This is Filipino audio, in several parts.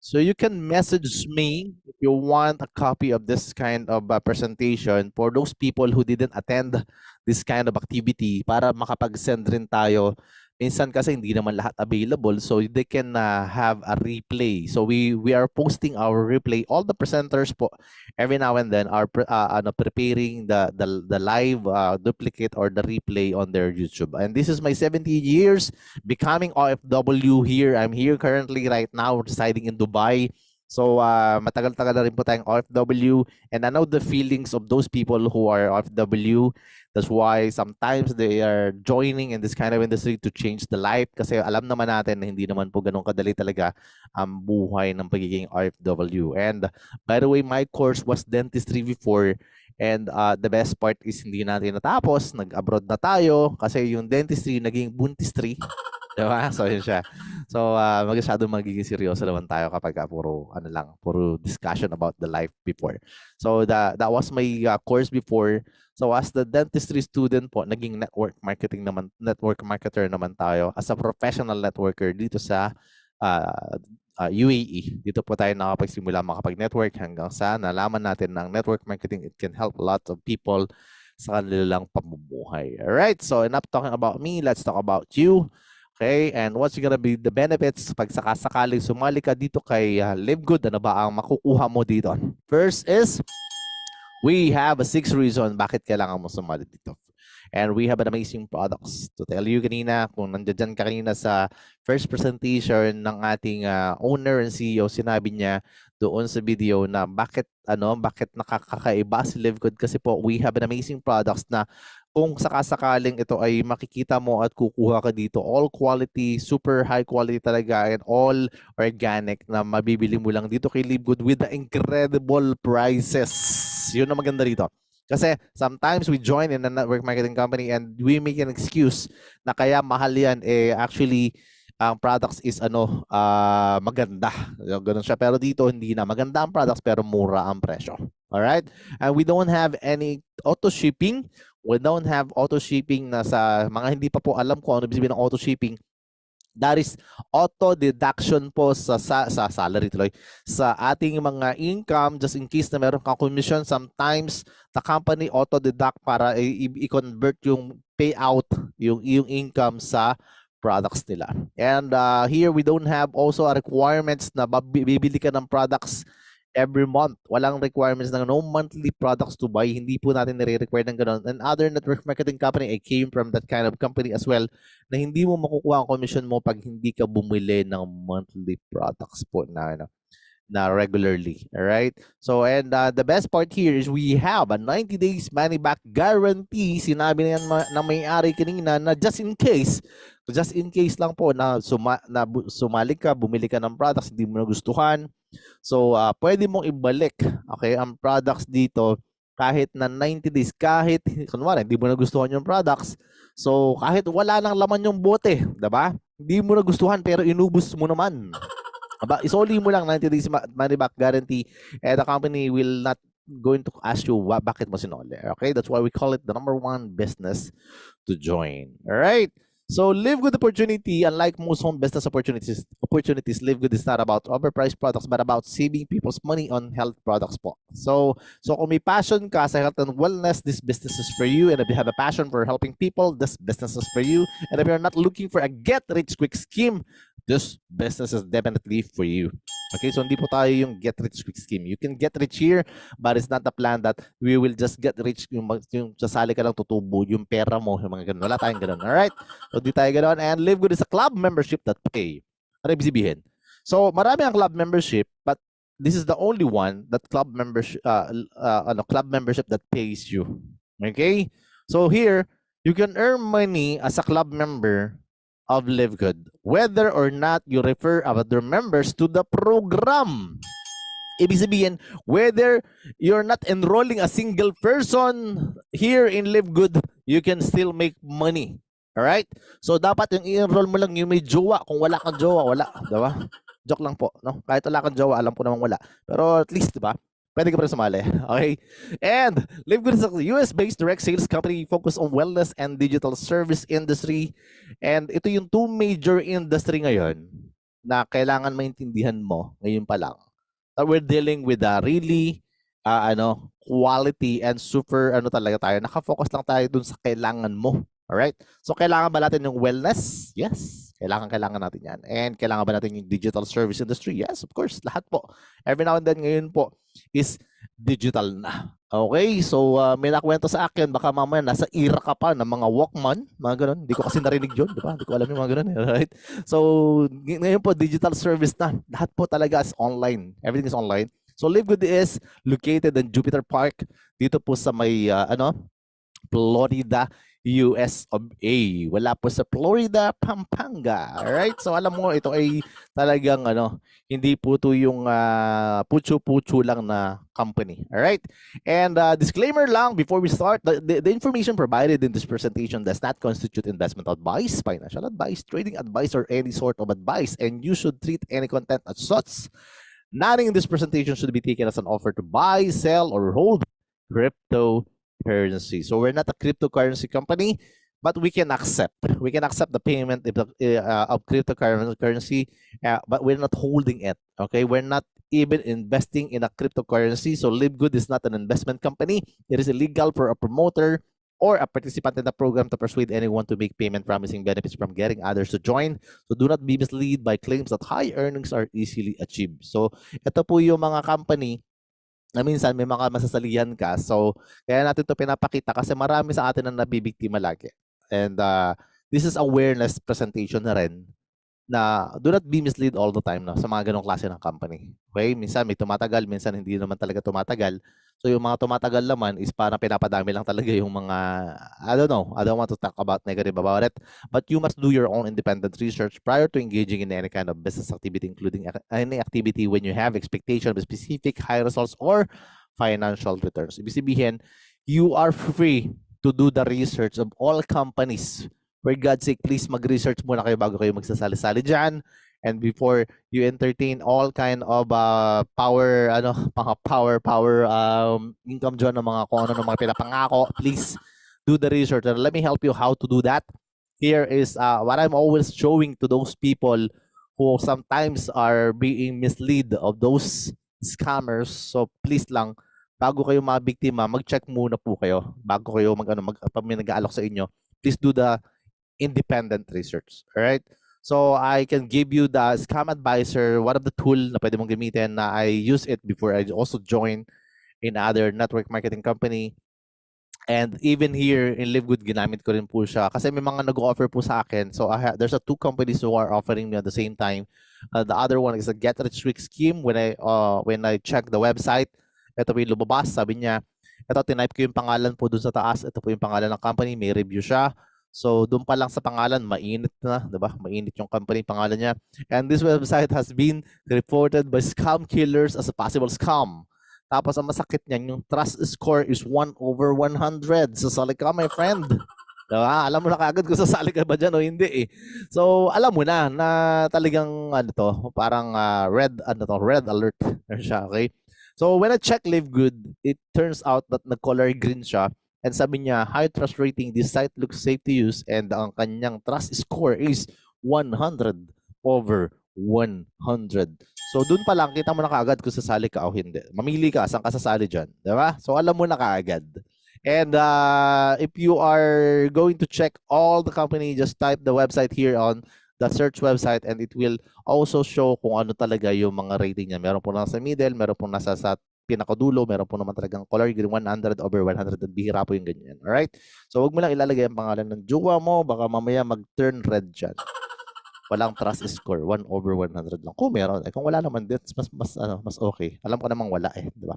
So you can message me if you want a copy of this kind of presentation for those people who didn't attend this kind of activity para makapag-send rin tayo. Minsan kasi hindi naman lahat available so they can have a replay. So we are posting our replay. All the presenters po every now and then are preparing the live duplicate or the replay on their YouTube. And this is my 17 years becoming OFW here. I'm here currently right now residing in Dubai. So matagal-tagal na rin po tayong OFW and I know the feelings of those people who are OFW. That's why sometimes they are joining in this kind of industry to change the life kasi alam naman natin na hindi naman po ganun kadali talaga ang buhay ng pagiging OFW. And by the way, my course was dentistry before and the best part is hindi natin natapos, nag-abroad na tayo kasi yung dentistry naging buntistry. Diba? So yun siya. So masyado magiging seryoso naman tayo kapag puro ano lang, puro discussion about the life before. So that was my course before. So as the dentistry student po, naging network marketer naman tayo as a professional networker dito sa UAE. Dito po tayo nakapagsimula makapag-network hanggang sa nalaman natin ng network marketing, it can help a lot of people sa kanilang pamumuhay. Alright, so enough talking about me. Let's talk about you. Okay, and what's gonna be the benefits pag sakasakaling sumali ka dito kay Live Good? Ano ba ang makukuha mo dito? First is, we have a 6 reason bakit kailangan mo sumali dito. And we have an amazing products. To tell you kanina, kung nandiyan ka kanina sa first presentation ng ating owner and CEO, sinabi niya doon sa video na bakit nakakaiba si Live Good kasi po we have an amazing products na kung sakasakaling ito ay makikita mo at kukuha ka dito, all quality, super high quality talaga and all organic na mabibili mo lang dito kay Live Good with the incredible prices. Yun ang maganda rito. Kasi sometimes we join in a network marketing company and we make an excuse na kaya mahal yan, actually ang products is maganda. Ganun siya. Pero dito hindi na. Maganda ang products pero mura ang presyo. Alright? And we don't have any auto shipping. We don't have auto shipping na sa mga hindi pa po alam kung ano ibig sabihin ng auto shipping. That is auto deduction po sa salary tuloy sa ating mga income just in case na meron kang commission. Sometimes the company auto deduct para i-convert yung payout yung income sa products nila. And here we don't have also a requirements na bibili ka ng products every month. Walang requirements ng no monthly products to buy. Hindi po natin nire-require ng ganun. And other network marketing company, I came from that kind of company as well, na hindi mo makukuha ang commission mo pag hindi ka bumili ng monthly products po na regularly. All right? So, and the best part here is we have a 90 days money back guarantee. Sinabi na yan ng may-ari kanina na just in case lang po na sumali ka, bumili ka ng products, hindi mo nagustuhan. So, pwede mong ibalik, okay, ang products dito kahit na 90 days, kahit, kunwari, hindi mo nagustuhan yung products. So, kahit wala nang laman yung bote, diba? Hindi mo nagustuhan pero inubos mo naman. Isoli mo lang 90 days money back guarantee and the company will not going to ask you bakit mo sinoli. Okay? That's why we call it the #1 business to join. All right? So Live Good opportunity, unlike most home business opportunities, Live Good is not about overpriced products but about saving people's money on health products po. So kung may passion ka sa health and wellness, this business is for you. And if you have a passion for helping people, this business is for you. And if you're not looking for a get-rich-quick scheme, this business is definitely for you. Okay, so hindi po tayo yung get-rich-quick scheme. You can get rich here, but it's not the plan that we will just get rich, yung sasali ka lang tutubo, yung pera mo, yung mga ganun. Wala tayong ganun, alright? So di tayo ganun. And Live Good is a club membership that pay. Ano ibig sabihin? So marami ang club membership, but this is the only one that club membership that pays you. Okay? So here, you can earn money as a club member of Live Good, whether or not you refer other members to the program. Ibig sabihin, whether you're not enrolling a single person here in Live Good, you can still make money. Alright? So, dapat yung i-enroll mo lang yung may jowa. Kung wala kang jowa, wala. Diba? Joke lang po. No? Kahit wala kang jowa, alam ko namang wala. Pero at least, diba? Pwede ka pa rin sumali. Okay? And Live Good is a US-based direct sales company focused on wellness and digital service industry. And ito yung 2 major industry ngayon na kailangan maintindihan mo ngayon pa lang. We're dealing with a really quality and super talaga tayo. Naka-focus lang tayo dun sa kailangan mo. Alright? So kailangan ba natin yung wellness? Yes. Kailangan natin yan. And kailangan ba natin yung digital service industry? Yes, of course. Lahat po. Every now and then ngayon po is digital na. Okay, so may nakwento sa akin, baka mamaya nasa era ka pa ng mga Walkman, mga ganun. Hindi ko kasi narinig yun, di ba? Hindi ko alam yung mga ganun. Right? So, ngayon po, digital service na. Lahat po talaga is online. Everything is online. So, Live Good is located in Jupiter Park, dito po sa may, Florida, US of A. Wala po sa Florida, Pampanga. Alright? So alam mo, ito ay talagang hindi po ito yung putyo-putyo lang na company. Alright? And disclaimer lang before we start, the information provided in this presentation does not constitute investment advice, financial advice, trading advice, or any sort of advice, and you should treat any content as such. Nothing in this presentation should be taken as an offer to buy, sell, or hold cryptocurrency. So we're not a cryptocurrency company, but we can accept the payment of cryptocurrency, but we're not holding it. Okay, we're not even investing in a cryptocurrency. So Live Good is not an investment company. It is illegal for a promoter or a participant in the program to persuade anyone to make payment promising benefits from getting others to join. So do not be misled by claims that high earnings are easily achieved. So ito po yung mga company na minsan may mga masasalihan ka. So kaya natin ito pinapakita kasi marami sa atin ang nabibiktima lagi. And this is awareness presentation na rin na do not be misled all the time sa mga ganong klase ng company. Okay? Minsan may tumatagal, minsan hindi naman talaga tumatagal. So yung mga tumatagal naman is parang pinapadami lang talaga yung mga, I don't know, I don't want to talk about negative about it, but you must do your own independent research prior to engaging in any kind of business activity, including any activity when you have expectation of specific high results or financial returns. Ibig sabihin, you are free to do the research of all companies. For God's sake, please mag-research muna kayo bago kayo magsasali-sali dyan. And before you entertain all kind of power income dyan ng mga kung ano ng mga pinapangako, please do the research. And let me help you how to do that. Here is what I'm always showing to those people who sometimes are being misled of those scammers. So please lang, bago kayo mabiktima, mag-check muna po kayo. Bago kayo may nag-aalok sa inyo, please do the independent research. All right? So I can give you the Scam Advisor, one of the tool na pwede mong gamitin na I use it before I also join in other network marketing company. And even here in Live Good, ginamit ko rin po siya. Kasi may mga nag-offer po sa akin. So there's two companies who are offering me at the same time. The other one is a Get Rich Quick scheme. When I check the website, ito po yung lumabas. Sabi niya, ito, tinype ko yung pangalan po dun sa taas. Ito po yung pangalan ng company. May review siya. So doon pa lang sa pangalan, mainit na, 'di ba? Mainit yung company pangalan niya. And this website has been reported by scam killers as a possible scam. Tapos ang masakit niyan, yung trust score is 1/100. Sasali ka, my friend. Diba? Alam mo na kaagad kung sasali ka ba dyan o hindi eh. So alam mo na talagang parang red alert siya, okay? So when I check Live Good, it turns out that nag-color green siya. And sabi niya, high trust rating, this site looks safe to use, and ang kanyang trust score is 100/100. So dun pa lang, kita mo na kaagad kung sasali ka o hindi. Mamili ka, saan ka sasali dyan. Diba? So alam mo na kaagad. And if you are going to check all the company, just type the website here on the search website and it will also show kung ano talaga yung mga rating niya. Meron po nasa middle, meron po nasa sa pinakadulo, meron po naman talagang color green 100/100 at bihira po yung ganyan. Alright? So wag mo lang ilalagay ang pangalan ng jowa mo, baka mamaya mag-turn red dyan. Walang trust score, 1/100 lang. Kung meron, kung wala naman, mas okay. Alam ko namang wala di ba?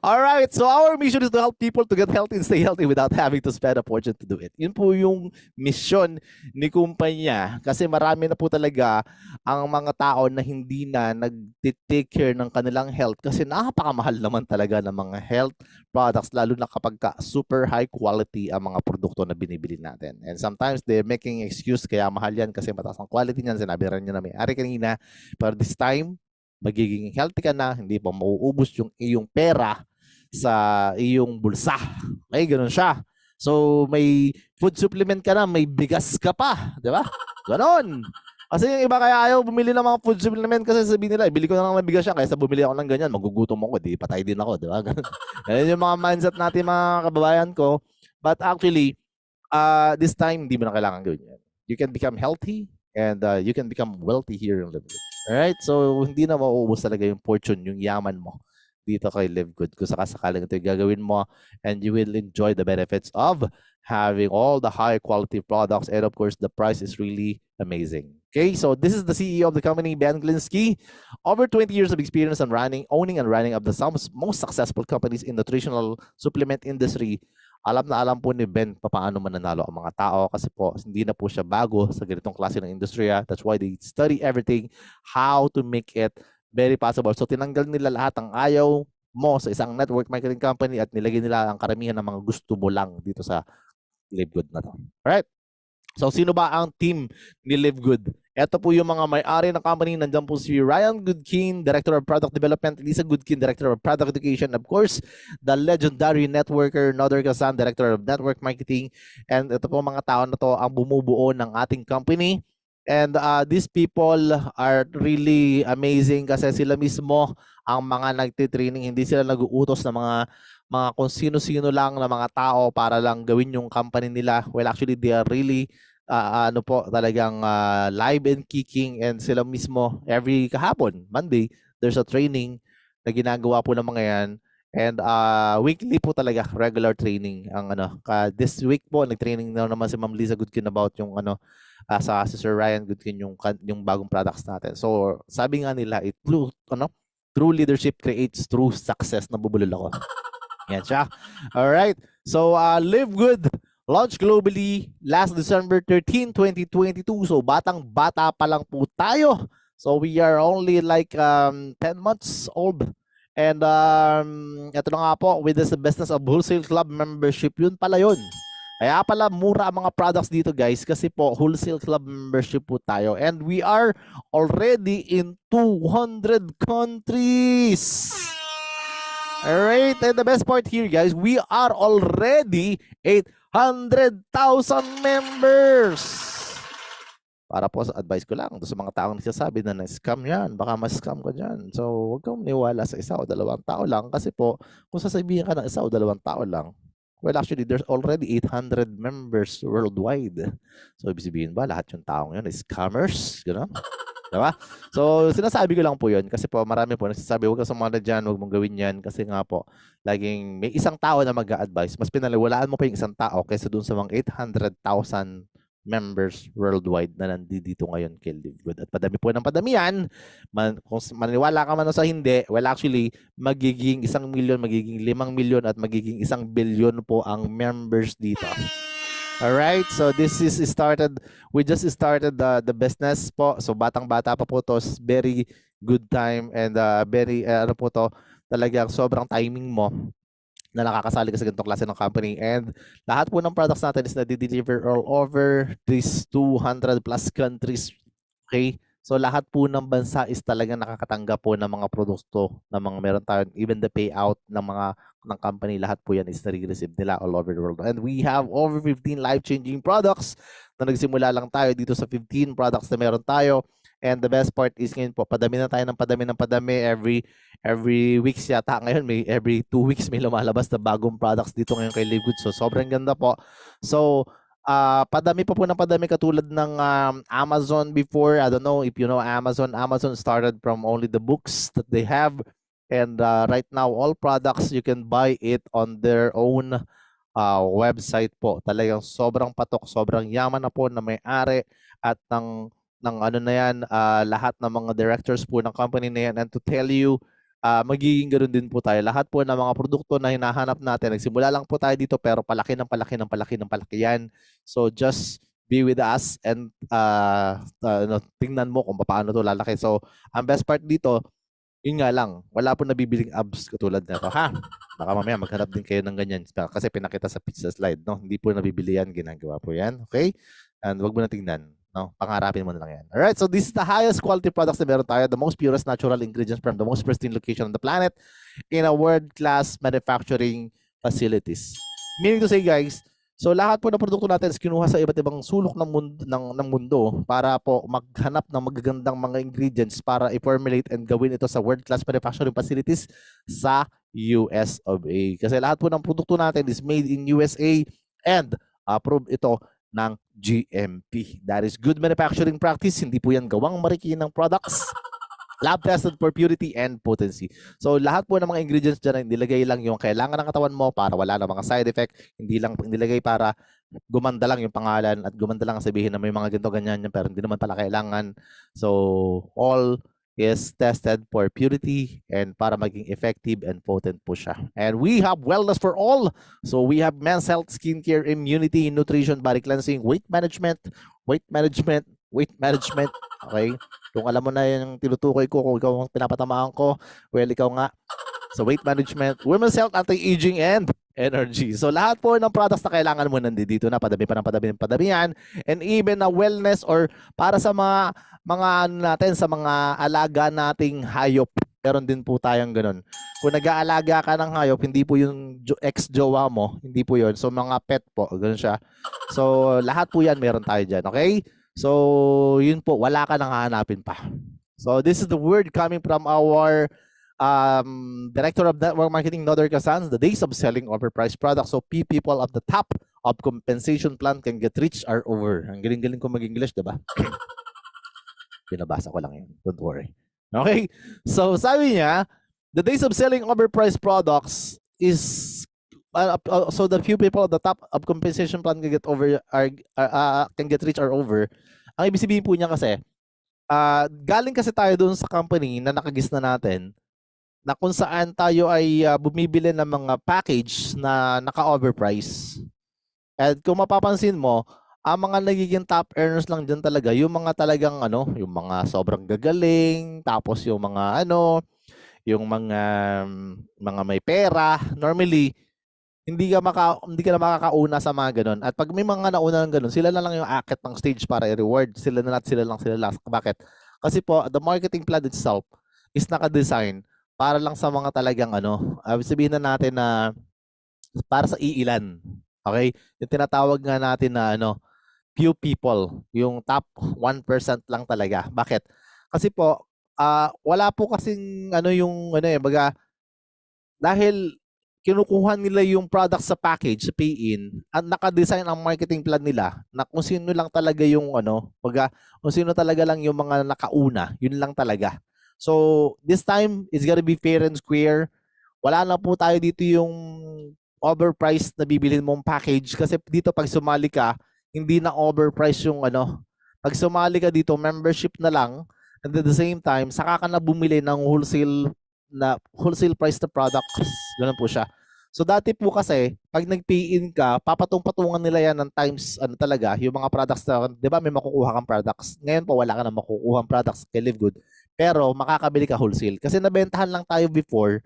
All right, so our mission is to help people to get healthy and stay healthy without having to spend a fortune to do it. Yun po yung mission ni kumpanya kasi marami na po talaga ang mga tao na hindi na nag-take care ng kanilang health kasi napakamahal naman talaga ng mga health products lalo na kapag super high quality ang mga produkto na binibili natin. And sometimes they're making excuse kaya mahal yan kasi mataas ang quality niyan. Sinabi rin niya na may-ari kanina. But this time, magiging healthy ka na, hindi pa mauubos yung iyong pera sa iyong bulsa. Okay, ganun siya. So, may food supplement ka na, may bigas ka pa, di ba? Ganon. Kasi yung iba kaya ayaw bumili ng mga food supplement kasi sabihin nila, bili ko na lang ng bigas yan kaysa bumili ako ng ganyan, magugutom ako, di patay din ako, di ba? Ganun yung mga mindset natin mga kababayan ko. But actually, this time, hindi mo na kailangan gawin yan. You can become healthy and you can become wealthy here in Live Good. Alright? So, hindi na mauubos talaga yung fortune, yung yaman mo dito kay Live Good. Kung sakasakaling ito yung gagawin mo and you will enjoy the benefits of having all the high quality products, and of course, the price is really amazing. Okay, so this is the CEO of the company, Ben Glinsky. Over 20 years of experience on owning and running of the most successful companies in the nutritional supplement industry. Alam na alam po ni Ben paano mananalo ang mga tao kasi po hindi na po siya bago sa ganitong klase ng industriya. That's why they study everything, how to make it very possible. So tinanggal nila lahat ang ayaw mo sa isang network marketing company at nilagay nila ang karamihan ng mga gusto mo lang dito sa Live Good na to. Alright? So, sino ba ang team ni Live Good? Ito po yung mga may-ari ng company. Nandiyan po si Ryan Goodkin, Director of Product Development, Lisa Goodkin, Director of Product Education, of course, the legendary networker, Nodor Kazan, Director of Network Marketing. And ito po mga tao na to ang bumubuo ng ating company. And these people are really amazing kasi sila mismo ang mga nagtitraining. Hindi sila nag-uutos ng mga kung sino-sino lang na mga tao para lang gawin yung company nila. Well, actually, they are really ano po, talagang live and kicking, and sila mismo every kahapon, Monday, there's a training na ginagawa po ng mga yan. And weekly po talaga, regular training ang ano. This week po, nag-training na naman si Ma'am Lisa Goodkin about yung ano, sa si Sir Ryan Goodkin yung bagong products natin. So, sabi nga nila, true leadership creates true success. Nabubulol ako. Yan siya. Alright. So, Live Good launched globally last December 13, 2022. So, batang-bata pa lang po tayo. So, we are only like 10 months old. And ito na nga po, with the business of Wholesale Club membership, yun pala yun. Kaya pala mura ang mga products dito guys kasi po Wholesale Club membership po tayo. And we are already in 200 countries. Alright, and the best part here guys, we are already 800,000 members. Para po sa advice ko lang, sa mga taong nagsasabi na na-scam yan, baka mas-scam ka dyan. So, huwag kang maniwala sa isa o dalawang tao lang kasi po, kung sasabihin ka ng isa o dalawang tao lang, well, actually, there's already 800 members worldwide. So, ibig sabihin ba, lahat yung taong yun is scammers? Gano'n? Diba? So, sinasabi ko lang po yun kasi po marami po nagsasabi, huwag kang sumama dyan, huwag mong gawin yan kasi nga po, laging may isang tao na mag-a-advise. Mas pinaliwalaan mo pa yung isang tao kaysa dun sa mga 800,000 members worldwide na nandito ngayon kay Live Good. At padami po ng padami yan. Kung maniwala ka man o sa hindi, well actually, magiging 1 million, magiging 5 million at magiging 1 billion po ang members dito. Alright, so this is started, we just started the business po. So batang-bata pa po to, very good time and very, ano po to, talagang sobrang timing mo na nakakasali ka sa ganitong klase ng company. And lahat po ng products natin is na-deliver all over these 200 plus countries. Okay? So lahat po ng bansa is talagang nakakatanggap po ng mga produkto na mga meron tayo. Even the payout ng mga ng company, lahat po yan is nare-receive nila all over the world. And we have over 15 life-changing products na nagsimula lang tayo dito sa 15 products na meron tayo. And the best part is ngayon po, padami na tayo ng padami. Every weeks yata ngayon, every 2 weeks may lumalabas na bagong products dito ngayon kay Live Good. So sobrang ganda po. So padami pa po ng padami katulad ng Amazon before. I don't know if you know Amazon. Amazon started from only the books that they have. And right now, all products, you can buy it on their own website po. Talagang sobrang patok, sobrang yaman na po na may-ari at ng ano na yan, lahat ng mga directors po ng company na yan. And to tell you, magiging ganoon din po tayo. Lahat po ng mga produkto na hinahanap natin, nagsimula lang po tayo dito pero palaki yan. So just be with us and tingnan mo kung paano to lalaki. So ang best part dito, yun nga lang, wala po nabibiling abs katulad nito, ha? Baka mamaya maghanap din kayo ng ganyan kasi pinakita sa pizza slide, no? Hindi po nabibili yan, ginagawa po yan, okay? And wag mo na tingnan, no? Pangarapin mo na lang yan. Alright, so this is the highest quality products na meron tayo, the most purest natural ingredients from the most pristine location on the planet in a world-class manufacturing facilities. Meaning to say, guys, So lahat po ng produkto natin is kinuha sa iba't ibang sulok ng mundo para po maghanap ng magagandang mga ingredients para i-formulate and gawin ito sa world-class manufacturing facilities sa US of A. Kasi lahat po ng produkto natin is made in USA and approved ito ng GMP. That is good manufacturing practice. Hindi po yan gawang marikinang products. Lab tested for purity and potency. So lahat po ng mga ingredients dyan, nilagay lang yung kailangan ng katawan mo para wala na mga side effect. Hindi lang nilagay para gumanda lang yung pangalan at gumanda lang sabihin na may mga ganito ganyan pero hindi naman pala kailangan. So all is tested for purity and para maging effective and potent po siya. And we have wellness for all. So we have men's health, skincare, immunity, nutrition, body cleansing, weight management. Okay? Kung alam mo na yung tinutukoy ko, kung ikaw ang pinapatamaan ko, well, ikaw nga. So weight management, women's health, anti-aging, and energy. So lahat po ng products na kailangan mo nandito na, padami pa ng padami yan. And even na wellness or para sa mga ano natin, sa mga alaga nating hayop. Meron din po tayong ganun. Kung nag-aalaga ka ng hayop, hindi po yung ex-jowa mo, hindi po yun. So mga pet po, ganun siya. So lahat po yan meron tayo dyan, okay? So, yun po, wala ka nang hahanapin pa. So, this is the word coming from our Director of Network Marketing, Nodor Casans. The days of selling overpriced products so people of the top of compensation plan can get rich are over. Ang galing-galing ko mag-English, diba? Binabasa ko lang yun. Don't worry. Okay? So, sabi niya, the days of selling overpriced products is so the few people at the top of compensation plan can get can get rich or over. Ang ibig sabihin po niya kasi galing kasi tayo doon sa company na nakagis na natin na kung saan tayo ay bumibili ng mga package na naka-overprice. At kung mapapansin mo, ang mga nagiging top earners lang dyan talaga, yung mga talagang yung mga sobrang gagaling, tapos yung mga yung mga may pera, normally hindi ka na makakauna sa mga ganun. At pag may mga nauna ng ganun, sila na lang yung akit ng stage para i-reward. Sila last. Bakit? Kasi po, the marketing plan itself is naka-design para lang sa mga talagang sabihin na natin na para sa iilan. Okay? Yung tinatawag nga natin na few people, yung top 1% lang talaga. Bakit? Kasi po, wala po kasing baga, dahil kinukuha nila yung product sa package, sa pay-in, at naka-design ang marketing plan nila na kung sino lang talaga yung kung sino talaga lang yung mga nakauna, yun lang talaga. So, this time, it's gonna be fair and square. Wala na po tayo dito yung overpriced na bibilhin mong package kasi dito pag sumali ka, hindi na overpriced yung pag sumali ka dito, membership na lang, and at the same time, saka ka na bumili ng wholesale price na products. Ganun po siya. So dati po kasi, pag nag-pay-in ka, papatung-patungan nila yan ng times, talaga, yung mga products na, di ba may makukuha kang products. Ngayon po, wala ka na makukuha ang products kay Live Good. Pero makakabili ka wholesale. Kasi nabentahan lang tayo before,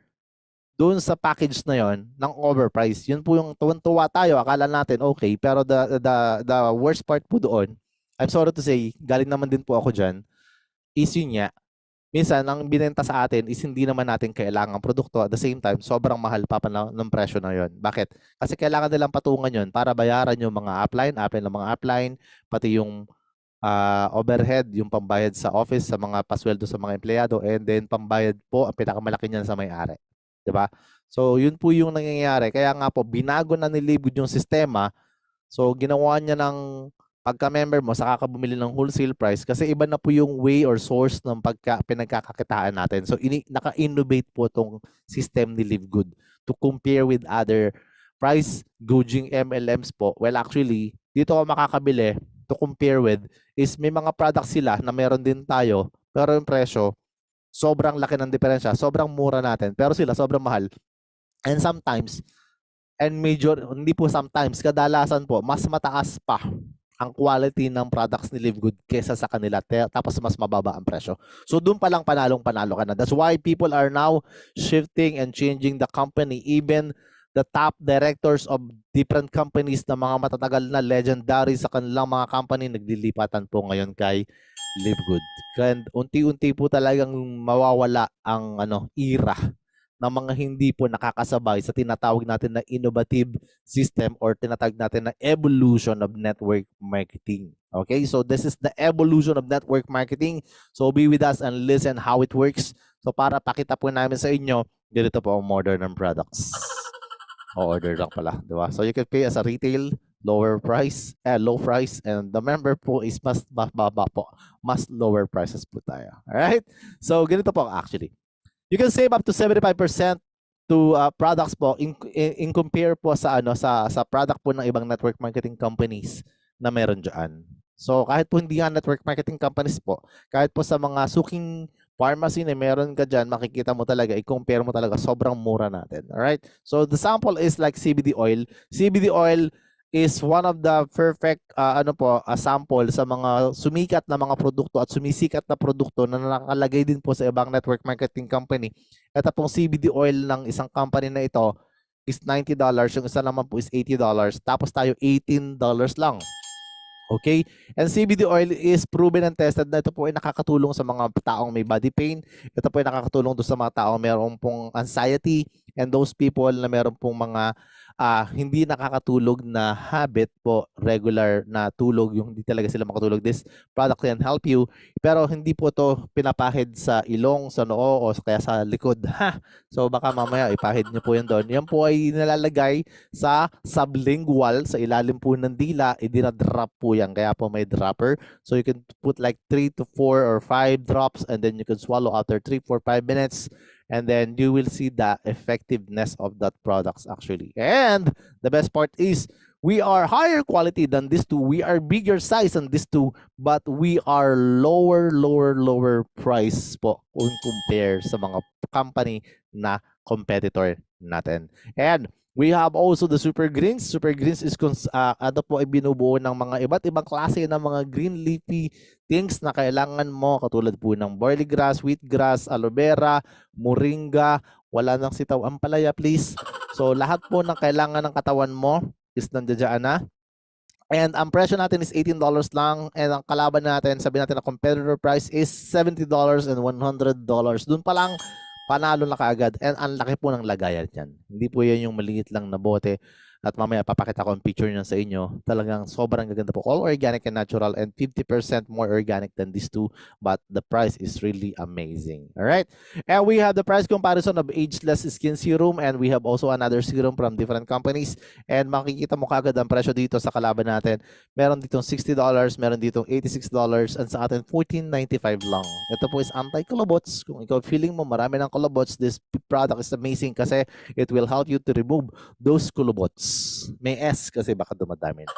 doon sa package na yon ng overpriced. Yun po yung tuwan-tuwa tayo, akala natin okay, pero the worst part po doon, I'm sorry to say, galing naman din po ako dyan, is yun nga, minsan, ang binenta sa atin is hindi naman natin kailangan produkto. At the same time, sobrang mahal pa ng presyo na yon. Bakit? Kasi kailangan nilang patungan yon para bayaran yung mga upline ng mga upline, pati yung overhead, yung pambayad sa office, sa mga pasweldo sa mga empleyado, and then pambayad po, ang pinakamalaki niyan sa may-ari. Diba? So, yun po yung nangyayari. Kaya nga po, binago na ni Live Good yung sistema. So, ginawa niya ng pagka-member mo, saka ka bumili ng wholesale price kasi iba na po yung way or source ng pinagkakakitaan natin. So, naka-innovate po itong system ni Live Good to compare with other price gouging MLMs po. Well, actually, dito ako makakabili to compare with is may mga products sila na meron din tayo pero yung presyo, sobrang laki ng diferensya. Sobrang mura natin pero sila sobrang mahal. And sometimes, hindi po sometimes, kadalasan po, mas mataas pa ang quality ng products ni Live Good kesa sa kanila, tapos mas mababa ang presyo. So doon pa lang panalo ka na. That's why people are now shifting and changing the company. Even the top directors of different companies na mga matatagal na legendary sa kanilang mga company, naglilipatan po ngayon kay Live Good. And unti-unti po talagang mawawala ang era ng mga hindi po nakakasabay sa tinatawag natin na innovative system or tinatawag natin na evolution of network marketing. Okay, so this is the evolution of network marketing. So be with us and listen how it works. So para pakita po namin sa inyo, ganito po ang modern ng products. Order lang pala, di ba? So you can pay as a retail, low price, and the member po is mas mababa po. Mas lower prices po tayo. Alright? So ganito po actually. You can save up to 75% to products po in compare po sa sa product po ng ibang network marketing companies na meron diyan. So kahit po hindi nga network marketing companies po, kahit po sa mga suking pharmacy na meron ka dyan, makikita mo talaga, i-compare mo talaga, sobrang mura natin. Alright? So the sample is like CBD oil. CBD oil is one of the perfect sample sa mga sumikat na mga produkto at sumisikat na produkto na nakalagay din po sa ibang network marketing company. Ito pong CBD oil ng isang company na ito is $90, yung isa naman po is $80, tapos tayo $18 lang. Okay? And CBD oil is proven and tested na ito po ay nakakatulong sa mga taong may body pain. Ito po ay nakakatulong doon sa mga taong meron pong anxiety and those people na meron pong mga hindi nakakatulog na habit po, regular na tulog, yung hindi talaga sila makatulog. This product can help you. Pero hindi po to pinapahid sa ilong, sa noo, o kaya sa likod. Ha! So baka mamaya ipahid nyo po yun doon. Yan po ay nilalagay sa sublingual, sa ilalim po ng dila, idinadrop po yan. Kaya po may dropper. So you can put like 3 to 4 or 5 drops and then you can swallow after 3, 4, 5 minutes. And then you will see the effectiveness of that products actually. And the best part is we are higher quality than these two. We are bigger size than these two, but we are lower price po kung compare sa mga company na competitor natin. And we have also the Super Greens. Super Greens is ano po ay binubuo ng mga iba't ibang klase ng mga green leafy things na kailangan mo, katulad po ng barley grass, wheatgrass, aloe vera, moringa, wala nang sitaw ampalaya please. So lahat po ng kailangan ng katawan mo is nandiyan na. And ang presyo natin is $18 lang, and ang kalaban natin, sabi natin na competitor price is $70 and $100. Doon pa lang panalo na kaagad, and ang laki po ng lagayan niyan. Hindi po yan yung maliit lang na bote. At mamaya papakita ko ang picture niyan sa inyo. Talagang sobrang gaganda po. All organic and natural and 50% more organic than these two. But the price is really amazing. Alright? And we have the price comparison of Ageless Skin Serum, and we have also another serum from different companies. And makikita mo kaagad ang presyo dito sa kalaban natin. Meron ditong $60, meron ditong $86, and sa atin $14.95 lang. Ito po is anti-kulabots. Kung ikaw feeling mo marami ng kulabots, this product is amazing kasi it will help you to remove those kulabots. May S kasi baka dumadami na.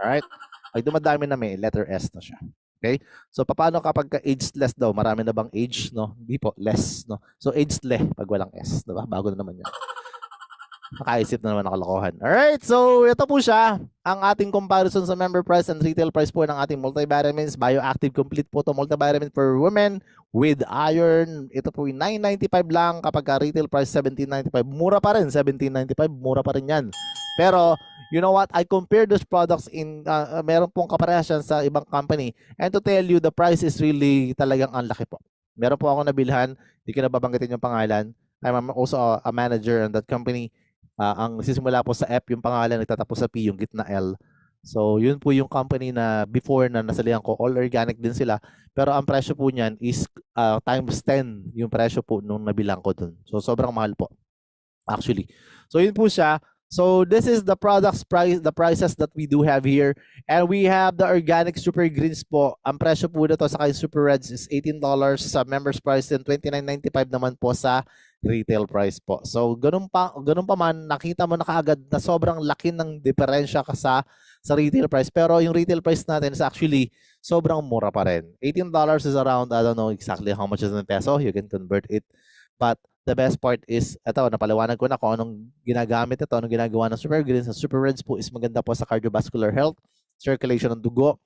Alright? Ay dumadami na, may letter S na siya. Okay? So paano kapag ageless daw? Marami na bang age, no? Hindi po, less, no? So ageless pag walang S, diba? Bago na naman yan. Nakaisip na naman ng kalokohan. Alright, so ito po siya. Ang ating comparison sa member price and retail price po ng ating multivitamins. Bioactive Complete po ito, multivitamin for women with iron. Ito po yung $9.95 lang, kapag retail price $17.95. Mura pa rin, $17.95. Mura pa rin yan. Pero, you know what? I compare those products in, meron pong kaparehasyon sa ibang company. And to tell you, the price is really talagang ang laki po. Meron po ako nabilhan, hindi ko na babanggitin yung pangalan. I'm also a manager in that company. Ang nagsisimula po sa F yung pangalan, nagtatapos sa P yung gitna L. So, yun po yung company na before na nasalihan ko, all organic din sila. Pero ang presyo po niyan is times 10 yung presyo po nung nabilang ko dun. So, sobrang mahal po. Actually. So, yun po siya. So, this is the products price, the prices that we do have here. And we have the organic super greens po. Ang presyo po nito sa kay super reds is $18 sa members price and $29.95 naman po sa retail price po. So, ganun pa man, nakita mo na kaagad na sobrang laki ng diferensya ka sa retail price. Pero yung retail price natin is actually sobrang mura pa rin. $18 is around, I don't know exactly how much is in peso. You can convert it. But the best part is, ito, napaliwanag ko na kung anong ginagamit ito, anong ginagawa ng Super Greens. Ang Super Reds po is maganda po sa cardiovascular health, circulation ng dugo.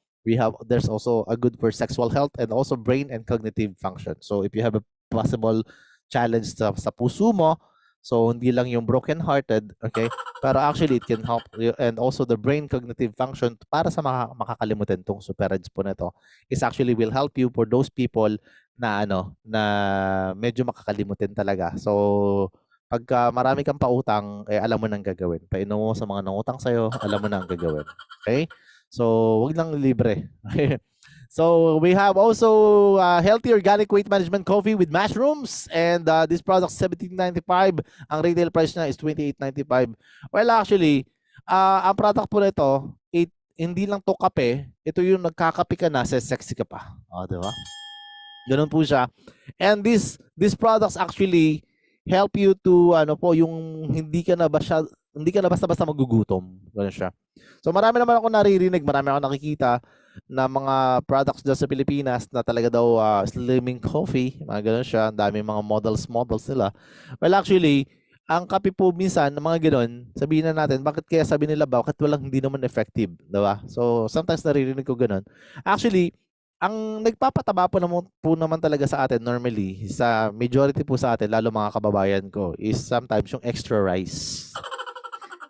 There's also a good for sexual health and also brain and cognitive function. So if you have a possible challenge sa puso mo, so hindi lang yung broken-hearted, okay? Pero actually, it can help you, and also the brain cognitive function para sa makakalimutan tong Super Reds po nito is actually will help you for those people na na medyo makakalimutin talaga. So Pagka marami kang pautang, eh, alam mo nang gagawin. Painom mo sa mga nangutang sa'yo, alam mo na ang gagawin. Okay? So, wag lang libre. Okay? So, we have also healthy organic weight management coffee with mushrooms. And this product, $17.95. Ang retail price niya is $28.95. Well, actually, ang product po nito, hindi lang to kape. Ito yung nagkakape ka na, sexy ka pa. O, di ba? Ganun po siya. And these products actually help you to yung hindi ka na basta-basta magugutom. Ganun siya. So marami naman ako naririnig, marami ako nakikita na mga products dyan sa Pilipinas na talaga daw slimming coffee, mga ganun siya. Ang dami mga models nila. Well, actually, ang kape po minsan, mga ganun, sabihin na natin, bakit kaya sabi nila bakit hindi naman effective, diba? So sometimes naririnig ko ganun. Actually, ang nagpapataba po naman talaga sa atin normally, sa majority po sa atin, lalo mga kababayan ko, is sometimes yung extra rice.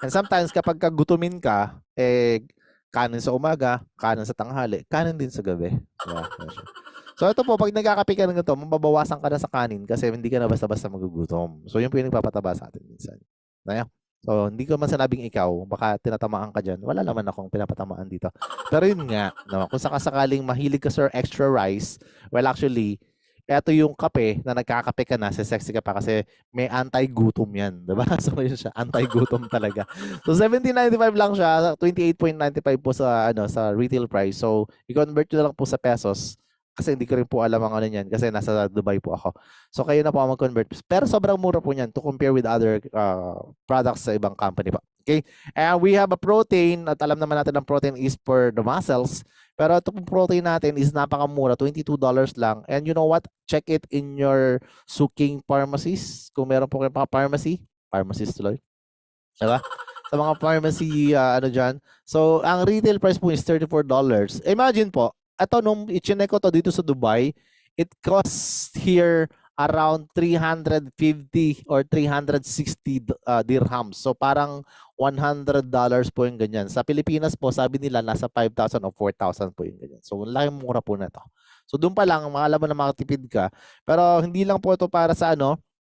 And sometimes kapag gutumin ka, kanin sa umaga, kanin sa tanghali, kanin din sa gabi. Yeah, so ito po, pag nagkakape ka ng ganito, mababawasan ka na sa kanin kasi hindi ka na basta-basta magugutom. So yun po yung nagpapataba sa atin minsan. So, hindi ko man sinabing ikaw, baka tinatamaan ka dyan. Wala naman akong pinapatamaan dito. Pero yun nga, kung sakasakaling mahilig ka sa extra rice, well actually, eto yung kape na nagkakape ka na, sexy ka pa kasi may anti-gutom yan. Diba? So, yun siya, anti-gutom talaga. So, $17.95 lang siya, $28.95 po sa retail price. So, i-convert nyo na lang po sa pesos. Kasi hindi ko rin po alam ang ano niyan kasi nasa Dubai po ako. So kayo na po ang mag-convert. Pero sobrang mura po niyan to compare with other products sa ibang company pa. Okay? And we have a protein at alam naman natin ang protein is for the muscles. Pero ito pong protein natin is napakamura, $22 lang. And you know what? Check it in your Suking pharmacies. Kung meron po kayong pharmacist tuloy. Diba? Sa mga pharmacy, dyan. So, ang retail price po is $34. Imagine po, ito nung i-check ko to dito sa Dubai, it costs here around 350 or 360 dirhams. So parang $100 po yung ganyan. Sa Pilipinas po, sabi nila nasa 5,000 o 4,000 po yung ganyan. So laking mura po na to. So doon pa lang, alam mo na makatipid ka. Pero hindi lang po ito para sa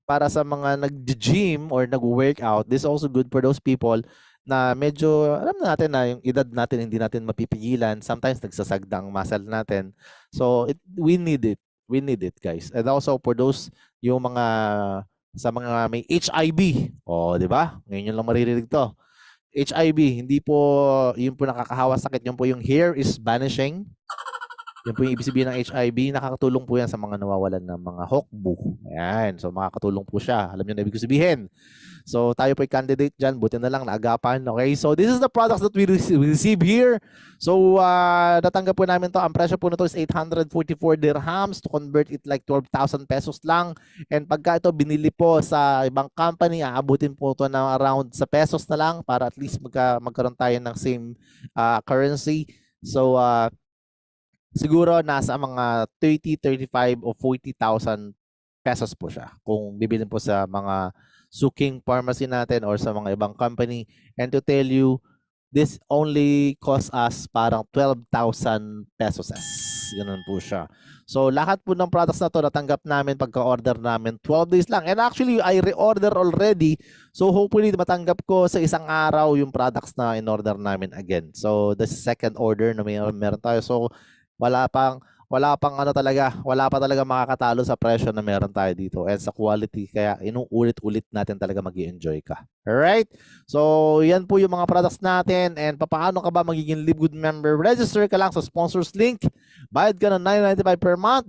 para sa mga nag-gym or nag-workout. This is also good for those people na medyo, alam na natin na yung edad natin hindi natin mapipigilan. Sometimes nagsasagda ang muscle natin. So, we need it. We need it, guys. And also for those, yung sa mga may HIV. Di ba? Ngayon yung lang maririnig to. HIV, hindi po, yun po nakakahawa sakit. Yun po yung hair is vanishing. Yan po yung ibig sabihin ng HIV. Nakakatulong po yan sa mga nawawalan ng mga hokbu. Ayan. So, makakatulong po siya. Alam niyo na ibig sabihin. So, tayo po yung candidate dyan. Buti na lang, naagapan. Okay? So, this is the products that we receive here. So, natanggap po namin to. Ang presyo po nito is 844 dirhams. To convert it like 12,000 pesos lang. And pagka ito binili po sa ibang company, aabutin po ito ng around sa pesos na lang para at least magkaroon tayo ng same currency. So, siguro nasa mga 30, 35 o 40,000 pesos po siya kung bibilin po sa mga Suking pharmacy natin or sa mga ibang company. And to tell you, this only cost us parang 12,000 pesos. Ganun po siya. So lahat po ng products na to natanggap namin pagka-order namin 12 days lang. And actually, I re-order already. So hopefully matanggap ko sa isang araw yung products na in-order namin again. So the second order na meron tayo. So wala pa talaga makakatalo sa presyo na meron tayo dito and sa quality, kaya inuulit-ulit natin talaga mag-i-enjoy ka. Alright? So, yan po yung mga products natin. And paano ka ba magiging Live Good member? Register ka lang sa sponsors link. Bayad ka ng $9.95 per month.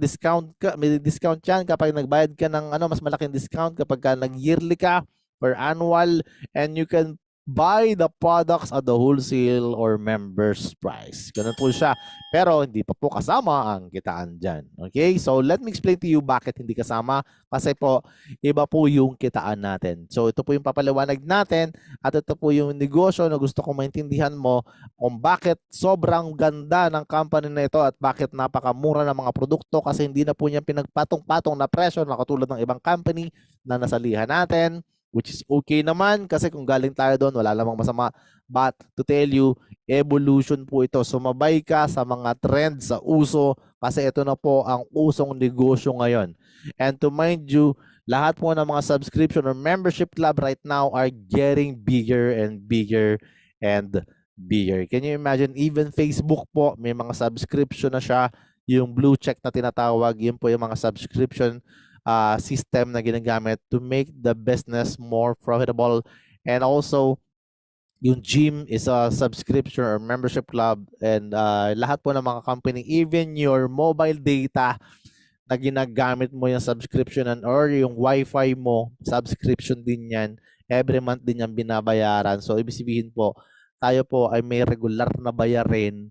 May discount yan kapag nagbayad ka ng mas malaking discount kapag nag-yearly ka per annual. And you can buy the products at the wholesale or members price. Ganun po siya. Pero hindi pa po kasama ang kitaan dyan. Okay? So, let me explain to you bakit hindi kasama. Kasi po, iba po yung kitaan natin. So, ito po yung papaliwanag natin at ito po yung negosyo na gusto kong maintindihan mo kung bakit sobrang ganda ng company na ito at bakit napakamura ng mga produkto kasi hindi na po niya pinagpatong-patong na presyo na katulad ng ibang company na nasalihan natin. Which is okay naman kasi kung galing tayo doon, wala namang masama. But to tell you, evolution po ito. Sumabay ka sa mga trends, sa uso kasi ito na po ang usong negosyo ngayon. And to mind you, Lahat po ng mga subscription or membership club right now are getting bigger and bigger and bigger. Can you imagine? Even Facebook po, may mga subscription na siya. Yung blue check na tinatawag, yun po yung mga subscription system na ginagamit to make the business more profitable. And also, yung gym is a subscription or membership club, and lahat po ng mga company, even your mobile data na ginagamit mo yung subscription or yung wifi mo, subscription din yan. Every month din yan binabayaran. So, ibig sabihin po, tayo po ay may regular na bayarin.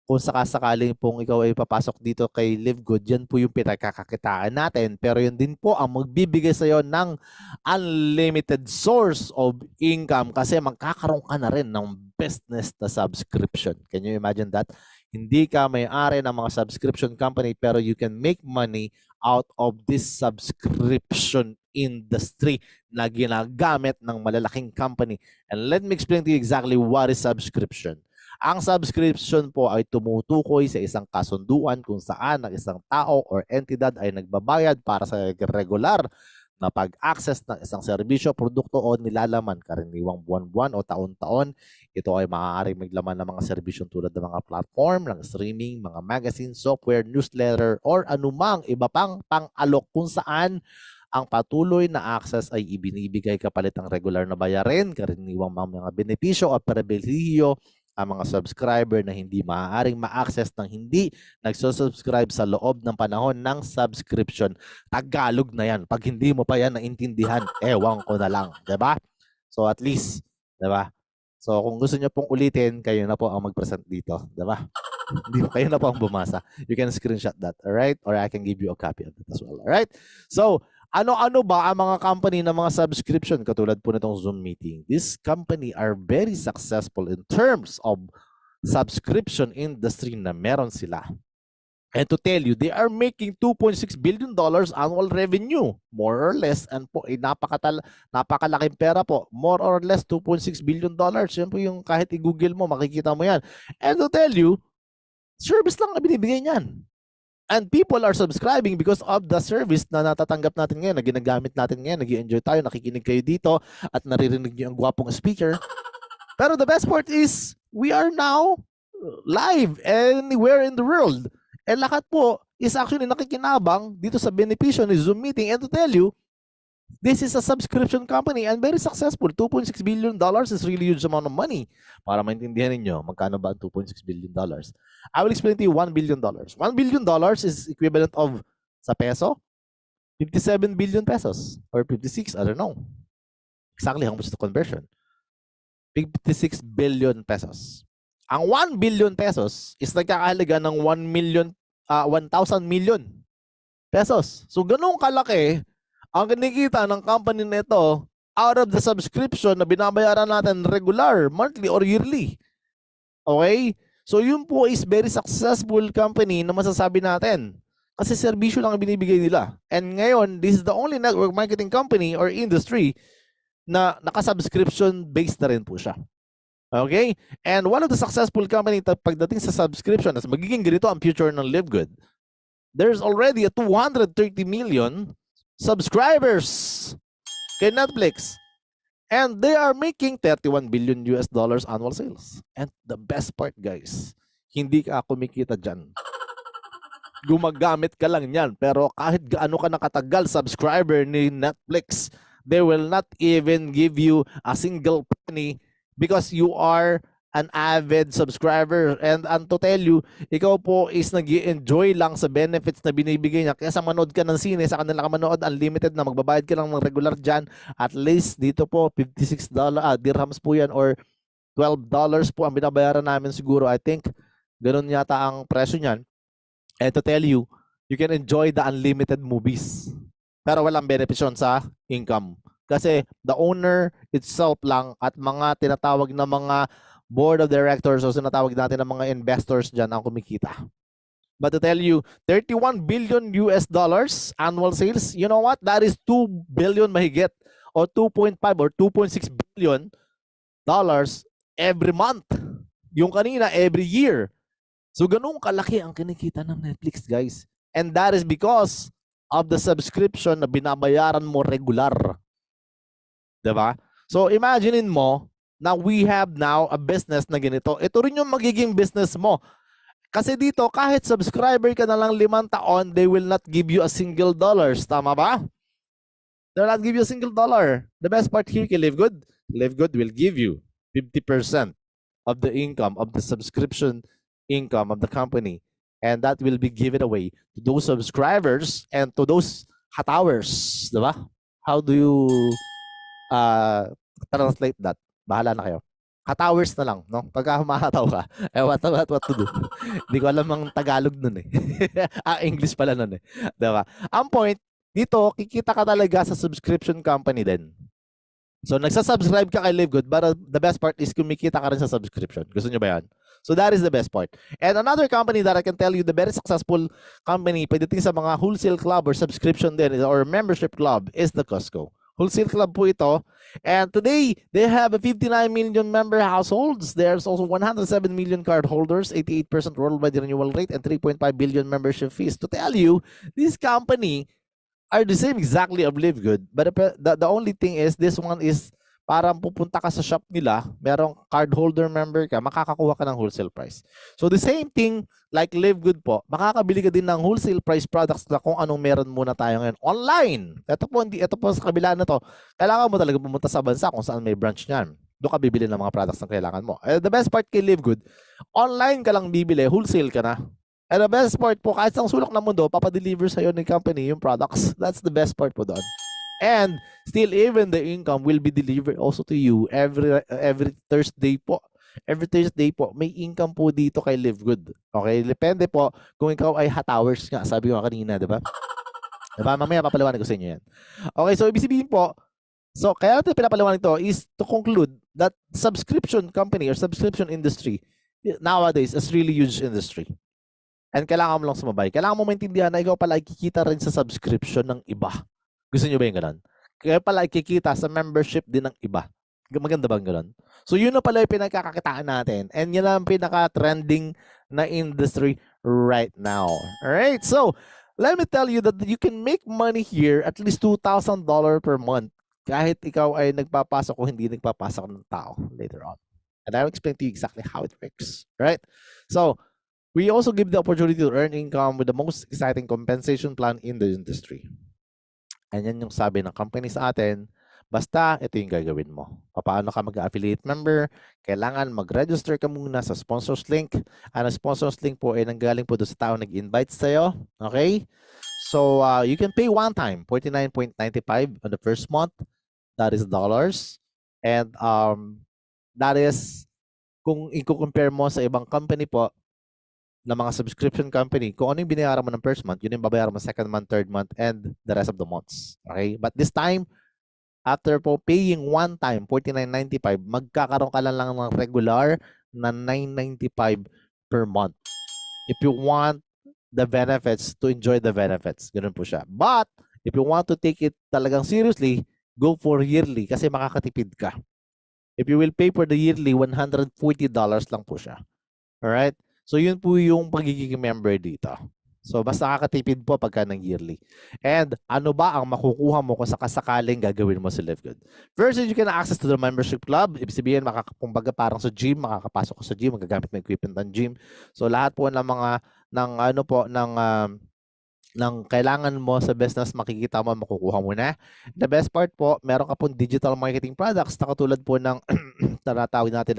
Kung sakasakaling pong ikaw ay papasok dito kay Live Good, yan po yung pinagkakakitaan natin. Pero yun din po ang magbibigay sa iyo ng unlimited source of income kasi magkakaroon ka na rin ng business na subscription. Can you imagine that? Hindi ka may-ari ng mga subscription company pero you can make money out of this subscription industry na ginagamit ng malalaking company. And let me explain to you exactly what is subscription. Ang subscription po ay tumutukoy sa isang kasunduan kung saan ang isang tao or entidad ay nagbabayad para sa regular na pag-access ng isang serbisyo, produkto o nilalaman, karaniwang buwan-buwan o taon-taon. Ito ay maaaring maglaman ng mga serbisyon tulad ng mga platform, ng streaming, mga magazine, software, newsletter, or anumang iba pang pang-alok kung saan ang patuloy na access ay ibinibigay kapalit ng regular na bayarin, karaniwang mga benepisyo o pribilehiyo ang mga subscriber na hindi maaaring ma-access ng hindi nagsusubscribe sa loob ng panahon ng subscription. Tagalog na yan. Pag hindi mo pa yan naintindihan, ewan ko na lang. Diba? So at least, diba? So kung gusto nyo pong ulitin, kayo na po ang mag-present dito. Diba? Hindi kayo na po ang bumasa. You can screenshot that. Alright? Or I can give you a copy of it as well. Alright? So, ano-ano ba ang mga company na mga subscription katulad po nitong Zoom meeting? This company are very successful in terms of subscription industry na meron sila. And to tell you, they are making $2.6 billion annual revenue, more or less. And po, napakalaking pera po. More or less $2.6 billion. Yan po yung kahit i-google mo, makikita mo yan. And to tell you, service lang na binibigay niyan. And people are subscribing because of the service na natatanggap natin ngayon, na ginagamit natin ngayon, nag-i-enjoy tayo, nakikinig kayo dito, at naririnig niyo ang gwapong speaker. Pero the best part is, we are now live anywhere in the world. And lahat po is actually nakikinabang dito sa benepisyo ni Zoom meeting. And to tell you, this is a subscription company and very successful. $2.6 billion is really huge amount of money. Para maintindihan ninyo, magkano ba ang $2.6 billion? I will explain to you $1 billion. $1 billion is equivalent of, sa peso, 57 billion pesos. Or 56, I don't know. Exactly how much is the conversion? 56 billion pesos. Ang 1 billion pesos is nagkakahalaga ng 1,000 million pesos. So, ganun kalaki ang kinikita ng company nito out of the subscription na binabayaran natin regular, monthly, or yearly. Okay? So, yun po is very successful company na masasabi natin. Kasi serbisyo lang ang binibigay nila. And ngayon, this is the only network marketing company or industry na naka-subscription based na rin po siya. Okay? And one of the successful company pagdating sa subscription, as magiging ganito ang future ng Live Good, there's already a 230 million subscribers kay Netflix. And they are making $31 billion annual sales. And the best part, guys, hindi ka kumikita dyan. Gumagamit ka lang yan. Pero kahit gaano ka nakatagal subscriber ni Netflix, they will not even give you a single penny because you are an avid subscriber. And to tell you, ikaw po is nag-i-enjoy lang sa benefits na binibigay niya. Kaya sa manood ka ng sine, sa kanila ka manood, unlimited na magbabayad ka lang ng regular dyan. At least dito po, $56 dirhams po yan or $12 po ang binabayaran namin siguro. I think ganun yata ang presyo niyan. And to tell you, you can enjoy the unlimited movies. Pero walang benefits yun sa income. Kasi the owner itself lang at mga tinatawag na mga board of directors o sinatawag natin ng mga investors dyan ang kumikita. But to tell you, $31 billion annual sales, you know what? That is 2 billion mahigit o 2.5 or 2.6 billion dollars every month. Yung kanina, every year. So ganun kalaki ang kinikita ng Netflix, guys. And that is because of the subscription na binabayaran mo regular. Diba? So imaginein mo na we have now a business na ganito. Ito rin yung magiging business mo. Kasi dito, kahit subscriber ka na lang 5 taon, they will not give you a single dollars. Tama ba? They will not give you a single dollar. The best part here kay Live Good will give you 50% of the income of the subscription income of the company. And that will be given away to those subscribers and to those hatowers. Diba? How do you translate that? Bahala na kayo. Hatowers na lang, no? Pagka humahataw ka, what to do? Hindi ko alam ang Tagalog nun eh. English pala nun eh. Diba? Ang point, dito, kikita ka talaga sa subscription company din. So, nagsasubscribe ka kay Live Good, but the best part is kumikita ka rin sa subscription. Gusto nyo ba yan? So, that is the best part. And another company that I can tell you, the very successful company, pagdating sa mga wholesale club or subscription din, or membership club, is the Costco. Wholesale club po ito. And today, they have a 59 million member households. There's also 107 million card holders, 88% worldwide renewal rate, and 3.5 billion membership fees. To tell you, this company are the same exactly of Live Good. But the only thing is, this one is parang pupunta ka sa shop nila, merong card holder member ka, makakakuha ka ng wholesale price. So the same thing like Live Good po, makakabili ka din ng wholesale price products na kung anong meron muna tayo ngayon online. Ito po sa kabila na to, kailangan mo talaga pumunta sa bansa kung saan may branch niyan. Doon ka bibili ng mga products na kailangan mo. The best part kay Live Good, online ka lang bibili, wholesale ka na. And the best part po, kahit sa sulok ng mundo, papadeliver sa'yo ng company yung products. That's the best part po doon. And still, even the income will be delivered also to you every Thursday po. Every Thursday po, may income po dito kay Live Good. Okay? Depende po kung ikaw ay hatowers nga. Sabi ko kanina, di ba? Diba? Mamaya papaliwanag ko sa inyo yan. Okay, so ibig sabihin po, so kaya natin pinapaliwanag to is to conclude that subscription company or subscription industry nowadays is really huge industry. And kailangan mo lang sumabay. Kailangan mo maintindihan na ikaw pala ay kikita rin sa subscription ng iba. Gusto nyo ba yung gano'n? Kaya pala kikita sa membership din ng iba. Maganda bang gano'n? So yun na pala yung pinagkakakitaan natin. And yun ang pinaka-trending na industry right now. Alright? So, let me tell you that you can make money here at least $2,000 per month kahit ikaw ay nagpapasok o hindi nagpapasok ng tao later on. And I'll explain to you exactly how it works. Right? So, we also give the opportunity to earn income with the most exciting compensation plan in the industry. And yan yung sabi ng company sa atin, basta ito yung gagawin mo. Paano ka mag-affiliate member? Kailangan mag-register ka muna sa sponsors link. Ang sponsors link po ay nanggaling po doon sa tao nag-invite sa'yo. Okay? So, you can pay one time, $49.95 on the first month. That is dollars. And that is, kung i-compare mo sa ibang company po, na mga subscription company, kung ano yung binayaran mo ng first month, yun yung babayaran mo second month, third month, and the rest of the months. Okay? But this time, after po paying one time, $49.95, magkakaroon ka lang ng regular na $9.95 per month. If you want the benefits, to enjoy the benefits. Ganun po siya. But, if you want to take it talagang seriously, go for yearly kasi makakatipid ka. If you will pay for the yearly, $140 lang po siya. Alright? So, yun po yung pagiging member dito. So, mas nakakatipid po pagka ng yearly. And ano ba ang makukuha mo kung sakasakaling gagawin mo si Live Good? First, you can access to the membership club. Ibig sabihin, kumbaga parang sa gym, makakapasok ka sa gym, magagamit mo equipment ng gym. So, lahat po ng mga, ng kailangan mo sa business, makikita mo, makukuha mo na. The best part po, meron ka pong digital marketing products na katulad po ng, tinatawag natin,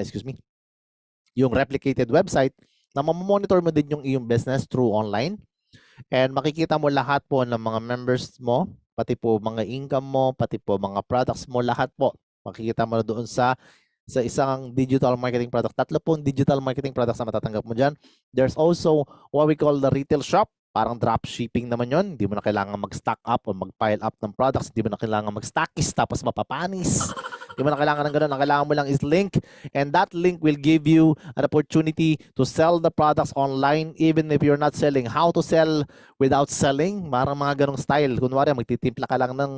yung replicated website, na mamonitor mo din yung iyong business through online. And makikita mo lahat po ng mga members mo, pati po mga income mo, pati po mga products mo, lahat po. Makikita mo na doon sa isang digital marketing product. 3 pong digital marketing products na matatanggap mo dyan. There's also what we call the retail shop. Parang drop shipping naman yon. Hindi mo na kailangan mag-stock up o mag-pile up ng products. Hindi mo na kailangan mag-stockies tapos mapapanis. Hindi mo na kailangan ng ganun. Ang kailangan mo lang is link. And that link will give you an opportunity to sell the products online even if you're not selling. How to sell without selling? Parang mga ganong style. Kunwari, magtitimpla ka lang ng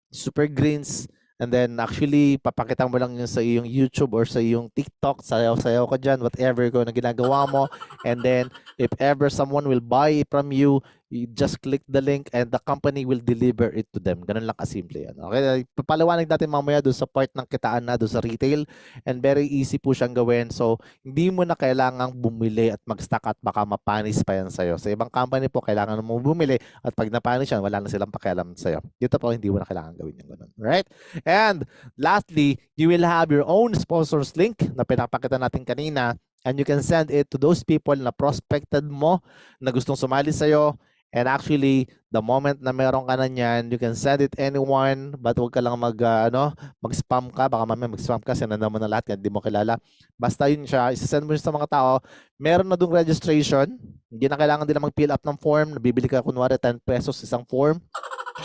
super greens. And then actually, papakita mo lang yun sa iyong YouTube or sa iyong TikTok. Sayaw-sayaw ka dyan, whatever ko na ginagawa mo. And then, if ever someone will buy from you, You just click the link and the company will deliver it to them. Ganun lang kasimple yan. Okay, papaliwanag natin mamaya doon sa part ng kitaan na doon sa retail, and very easy po siyang gawin. So, hindi mo na kailangang bumili at mag-stock at baka mapanis pa yan sa'yo. Sa ibang company po, kailangan mo bumili at pag napanis yan, wala na silang pakialam sa'yo. Dito po, hindi mo na kailangan gawin yung ganun. Right? And lastly, you will have your own sponsors link na pinapakita natin kanina, and you can send it to those people na prospected mo na gustong sumali sa'yo. And actually, the moment na meron ka na niyan, you can send it anyone, but huwag ka lang mag-spam ka. Baka mamaya mag-spam ka, sinanda mo na lahat, hindi mo kilala. Basta yun siya, isasend mo sa mga tao. Meron na dong registration. Hindi na kailangan din na mag-fill up ng form. Nabibili ka kunwari 10 pesos isang form.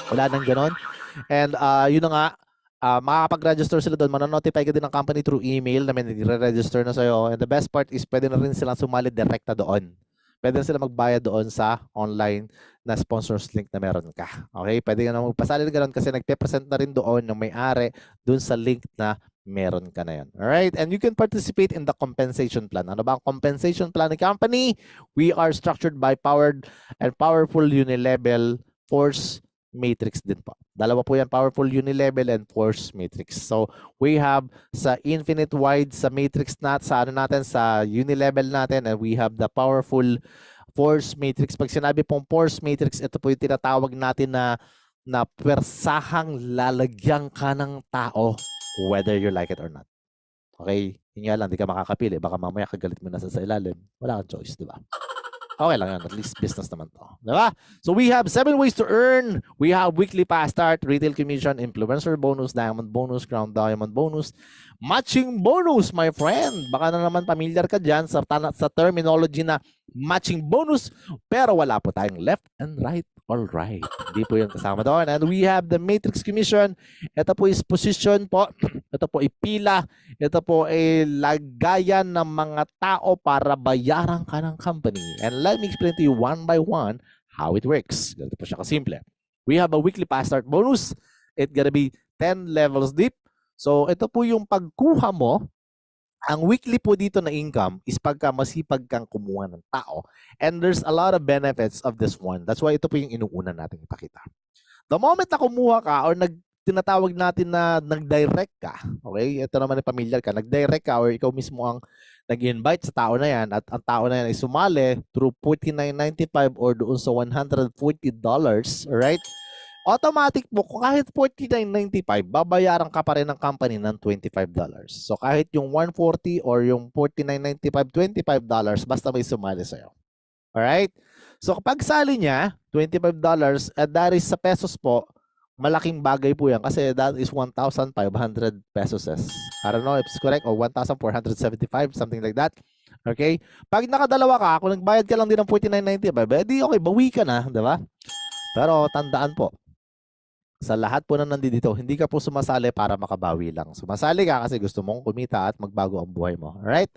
Wala nang ganon. And yun na nga, makakapag-register sila doon. Manonotify ka din ng company through email na may nagre-register na sa'yo. And the best part is pwede na rin silang sumali direkta doon. Pwede na sila magbayad doon sa online na sponsors link na meron ka. Okay? Pwede ka na magpasali na ganoon kasi nagpe-present na rin doon ng may-ari doon sa link na meron ka na yan. Alright? And you can participate in the compensation plan. Ano ba ang compensation plan ng company? We are structured by powered and powerful unilevel force matrix din po. Dalawa po yan, powerful unilevel and force matrix. So, we have sa infinite wide sa matrix sa unilevel natin, and we have the powerful force matrix. Pag sinabi pong force matrix, ito po yung tinatawag natin na pwersahang lalagyan ka ng tao whether you like it or not. Okay? Yun nga lang, di ka makakapili. Baka mamaya kagalit mo na sa ilalim. Wala kang choice, di ba? Okay lang yan. At least business naman to. Diba? So we have 7 ways to earn. We have weekly fast start, retail commission, influencer bonus, diamond bonus, crown diamond bonus, matching bonus, my friend. Baka na naman familiar ka dyan sa terminology na matching bonus, pero wala po tayong left and right. All right. Hindi po yung kasama doon. And we have the matrix commission. Ito po is position po. Ito po ipila. Ito po ay lagayan ng mga tao para bayaran ka ng company. And let me explain to you one by one how it works. Ganito po siya kasimple. We have a weekly fast start bonus. It's gonna be 10 levels deep. So ito po yung pagkuha mo. Ang weekly po dito na income is pagka masipag kang kumuha ng tao. And there's a lot of benefits of this one. That's why ito po yung inuuna natin ipakita. The moment na kumuha ka or tinatawag natin na nag-direct ka, okay? Ito naman yung familiar ka, nag-direct ka or ikaw mismo ang nag-invite sa tao na yan at ang tao na yan ay sumali through $49.95 or doon sa $140, right? Automatic po, kahit $49.95, babayaran ka pa rin ng company ng $25. So kahit yung $140 or yung $49.95, $25, basta may sumali sa'yo. Alright? So kapag sali niya, $25, at that is sa pesos po, malaking bagay po yan kasi that is 1,500 pesos. I don't know if it's correct, or 1,475, something like that. Okay? Pag nakadalawa ka, kung nagbayad ka lang din ng $49.95, di okay, bawi ka na, di ba? Pero tandaan po, sa lahat po na nandito, hindi ka po sumasali para makabawi lang. Sumasali ka kasi gusto mong kumita at magbago ang buhay mo. Alright?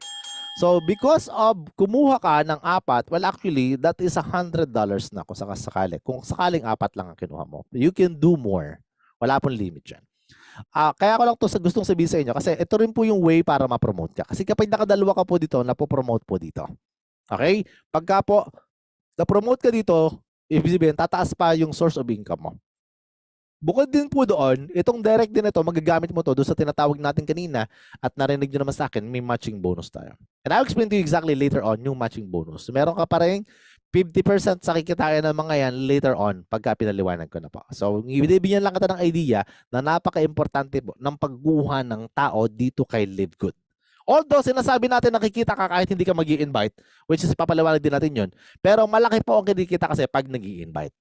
So, because of kumuha ka ng 4, well actually, that is $100 na kung sakasakali. Kung sakaling 4 lang ang kinuha mo. You can do more. Wala pong limit dyan. Kaya ko lang to gustong sabihin sa inyo kasi ito rin po yung way para ma-promote ka. Kasi kapag nakadalawa ka po dito, napopromote po dito. Okay? Pagka po na-promote ka dito, ibig sabihin, tataas pa yung source of income mo. Bukod din po doon, itong direct din ito, magagamit mo to doon sa tinatawag natin kanina at narinig nyo naman sa akin, may matching bonus tayo. And I'll explain to you exactly later on yung matching bonus. So, meron ka pa rin 50% sa kikitain ng mga yan later on pagka pinaliwanag ko na po. So, ibigyan lang kita ng idea na napaka-importante po ng pagguha ng tao dito kay Live Good. Although sinasabi natin nakikita ka kahit hindi ka mag-i-invite, which is papaliwanag din natin yun, pero malaki po ang kinikita kasi pag nag-i-invite.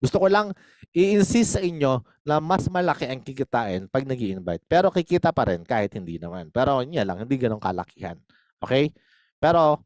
Gusto ko lang i-insist sa inyo na mas malaki ang kikitain pag nag-i-invite. Pero kikita pa rin kahit hindi naman. Pero niya lang, hindi ganun kalakihan. Okay? Pero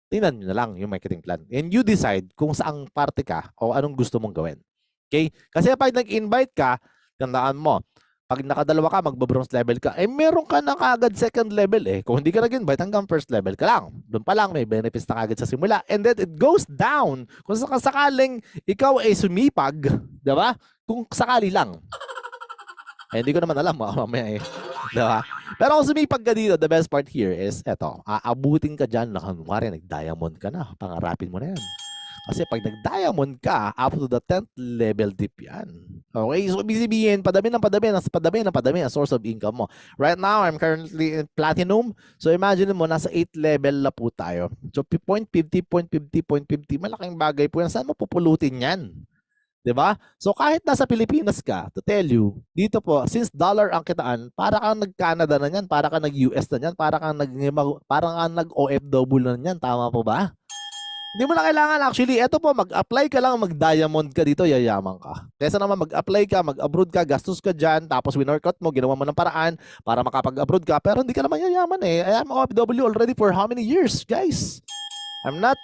tingnan nyo na lang yung marketing plan. And you decide kung saang parte ka o anong gusto mong gawin. Okay? Kasi pag nag-invite ka, tandaan mo, pag nakadalawa ka, magba-bronze level ka, eh meron ka na kagad second level eh. Kung hindi ka nag-invite, hanggang first level ka lang. Doon pa lang, may benefits na kagad sa simula. And then it goes down. Kung sakaling ikaw ay sumipag, diba? Kung sakali lang. Eh, hindi ko naman alam, mamaya eh. Diba? Pero kung sumipag ka dito, the best part here is, eto, aabutin ka dyan, nakanwari, nag-diamond ka na, pangarapin mo na yan. Kasi pag nag-diamond ka, up to the 10th level dip yan. Okay, so ibig sabihin, padami ang source of income mo. Right now, I'm currently in platinum. So imagine mo, nasa 8th level na po tayo. So 0.50, malaking bagay po yan. Saan mo pupulutin yan? Diba? So kahit nasa Pilipinas ka, to tell you, dito po, since dollar ang kitaan, para kang nag-Canada na yan, para kang nag-US na yan, para kang nag-OFW na yan. Tama po ba? Hindi mo na kailangan actually. Ito po, mag-apply ka lang, mag-diamond ka dito, yayaman ka. Kesa naman mag-apply ka, mag-abroad ka, gastos ka dyan, tapos winorkout mo, ginawa mo ng paraan para makapag-abroad ka, pero hindi ka naman yayaman eh. I am OFW already for how many years, guys? I'm not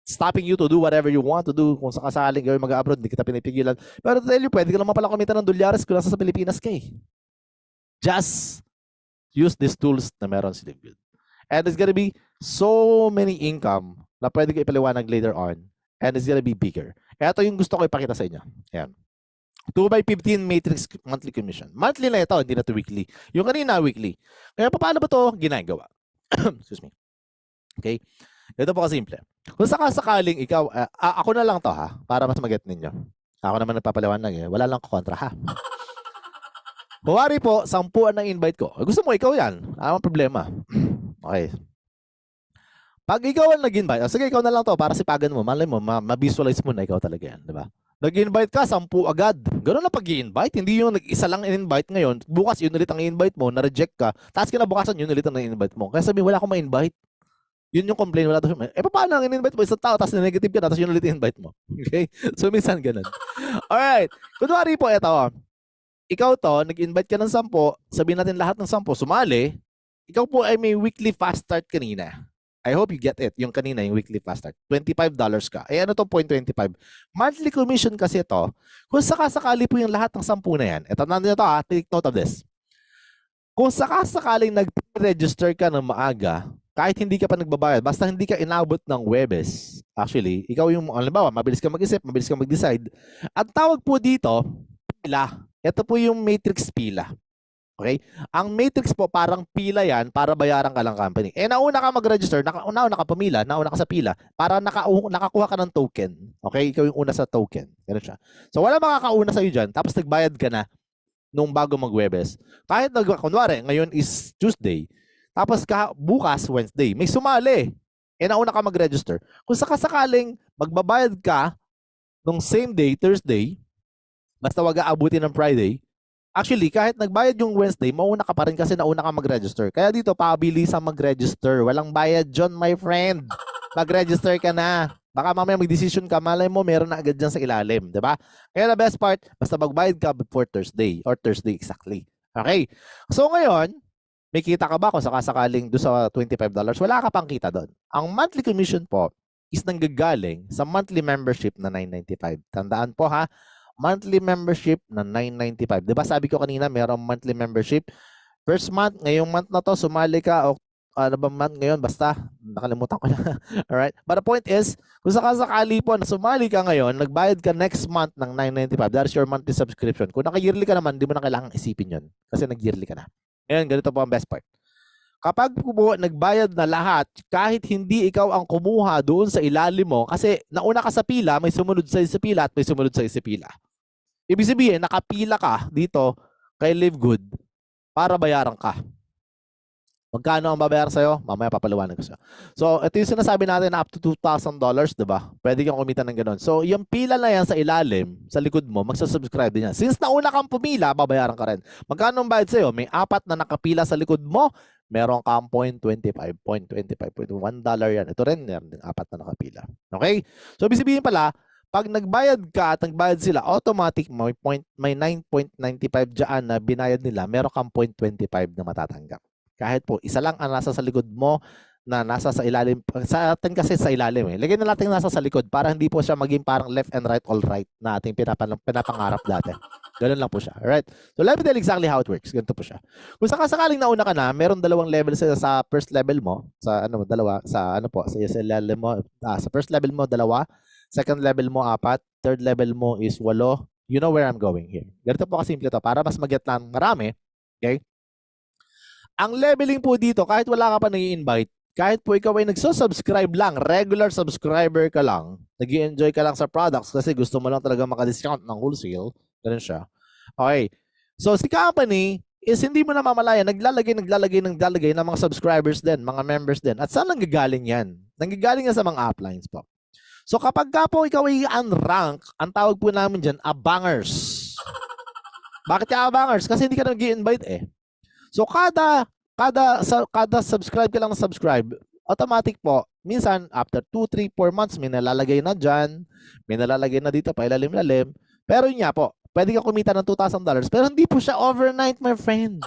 stopping you to do whatever you want to do. Kung sakasaling gawin mag-abroad, hindi kita pinipigilan. Pero to tell you, pwede ka naman pala kumita ng dolyares kung nasa sa Pilipinas ka eh. Just use these tools na meron si Live Good. And it's gonna be so many income na pwede ko ipaliwanag later on. And it's gonna be bigger. Ito yung gusto ko ipakita sa inyo. Ayan. 2x15 matrix monthly commission. Monthly na ito, hindi na to weekly. Yung kanina, weekly. Kaya paano ba to ginagawa? Excuse me. Okay? Ito po kasimple. Kung sakasakaling ikaw, ako na lang to ha, para mas mag-get ninyo. Ako naman nagpapaliwanag eh. Wala lang kontra ha. Huwari po, 10 ang invite ko. Gusto mo, ikaw yan. Ano ang problema? Okay. Pag ikaw ang nag-invite, sige, ikaw na lang to para sipagan mo. Malay mo, ma-visualize mo na ikaw talaga yan. Diba? Nag-invite ka, 10 agad. Ganun na pag-i-invite. Hindi yung nag-isa lang in-invite ngayon. Bukas, yun ulit ang i-invite mo, na-reject ka. Tapos kinabukasan, yun ulit ang na-invite mo. Kaya sabi, wala akong ma-invite. Yun yung complain, wala daw. Paano ang in-invite mo? Isang tao, tapos na-negative ka na, tapos yun ulit in-invite mo. Okay? So, minsan ganun. Alright. Kunwari po, ito. Ikaw to, nag-invite ka ng 10, sabihin natin lahat ng 10, sumali, ikaw po ay may weekly fast start kanina. I hope you get it. Yung kanina, yung weekly fast start. $25 ka. Eh ano to 0.25? Monthly commission kasi ito. Kung sakasakali po yung lahat ng 10 na yan, ito nandito to ha, take note of this. Kung sakasakaling nag-register ka ng maaga, kahit hindi ka pa nagbabayad, basta hindi ka inabot ng Webes, actually, ikaw yung, halimbawa, mabilis ka mag-isip, mabilis ka mag-decide. At tawag po dito, pila. Ito po yung matrix pila. Okay? Ang matrix po, parang pila yan para bayaran ka lang company. Eh, nauna ka mag-register, nauna ka pumila, nauna ka sa pila, para nakakuha ka ng token. Okay? Ikaw yung una sa token. Ganun siya. So, wala makakauna sa'yo dyan, tapos nagbayad ka na nung bago mag-Webes. Kahit, kunwari, ngayon is Tuesday, tapos bukas, Wednesday, may sumali. Eh, nauna ka mag-register. Kung sakasakaling magbabayad ka nung same day, Thursday, basta wag aabutin ng Friday, actually, kahit nagbayad yung Wednesday, mauna ka pa rin kasi nauna ka mag-register. Kaya dito, pabilisan mag-register. Walang bayad, John, my friend. Mag-register ka na. Baka mamaya mag-decision ka, malay mo, meron na agad dyan sa ilalim. Diba? Kaya the best part, basta magbayad ka before Thursday or Thursday exactly. Okay? So ngayon, may kita ka ba kung sakasakaling doon sa $25? Wala ka pang kita doon. Ang monthly commission po is nanggagaling sa monthly membership na $9.95. Tandaan po ha, monthly membership na $9.95. Diba sabi ko kanina, mayroong monthly membership. First month, ngayong month na to, sumali ka, o ano ba month ngayon, basta, nakalimutan ko na. Alright? But the point is, kung sakasakali po na sumali ka ngayon, nagbayad ka next month ng $9.95, that is your monthly subscription. Kung naka-yearly ka naman, di mo na kailangang isipin yun. Kasi nag-yearly ka na. Ngayon, ganito po ang best part. Kapag po nagbayad na lahat, kahit hindi ikaw ang kumuha doon sa ilalim mo, kasi nauna ka sa pila, may sumunod sa pila at may sumunod sa pila. Ibig sabihin, nakapila ka dito kay Live Good para bayaran ka. Magkano ang babayaran sa'yo? Mamaya papaliwanag ko sa'yo. So, ito yung sinasabi natin na up to $2,000, diba? Pwede kang kumita ng ganun. So, yung pila na yan sa ilalim, sa likod mo, magsasubscribe din yan. Since nauna kang pumila, babayaran ka rin. Magkano ang bayad sa'yo? May 4 na nakapila sa likod mo, meron kang $0.25, $0.25, $1 yan. Ito rin, yan, 4 na nakapila. Okay? So, ibig sabihin pala, pag nagbayad ka at nagbayad sila, automatic may 9.95 dyan na binayad nila, meron kang 0.25 na matatanggap. Kahit po, isa lang ang nasa sa likod mo na nasa sa ilalim. Sa atin kasi sa ilalim eh. Lagyan na natin nasa sa likod para hindi po siya maging parang left and right, all right na ating pinapangarap dati. Ganun lang po siya. Alright? So let me tell exactly how it works. Ganito po siya. Kung sakasakaling nauna ka na, meron 2 levels sa first level mo. Sa ano, 2. Sa ano po, sa level mo. Sa first level mo, 2. Second level mo, 4. Third level mo is 8. You know where I'm going here. Ganito po kasimple to para mas mag-get lang marami. Okay? Ang leveling po dito, kahit wala ka pa nag-i-invite, kahit po ikaw ay nagsusubscribe lang, regular subscriber ka lang, nag-enjoy ka lang sa products kasi gusto mo lang talaga maka-discount ng wholesale, ganun siya. Okay. So, si company is hindi mo namamalayan, naglalagay ng mga subscribers din, mga members din. At saan nanggagaling yan? Nanggagaling yan sa mga uplines po. So, kapag ka po ikaw ay unrank, ang tawag po namin dyan, abangers. Bakit ka abangers? Kasi hindi ka nag-i-invite eh. So, kada subscribe ka lang na subscribe, automatic po, minsan, after 2, 3, 4 months, may nalalagay na dyan, may nalalagay na dito, pa ilalim-lalim. Pero yun nga po, pwede ka kumita ng $2,000, pero hindi po siya overnight, my friend.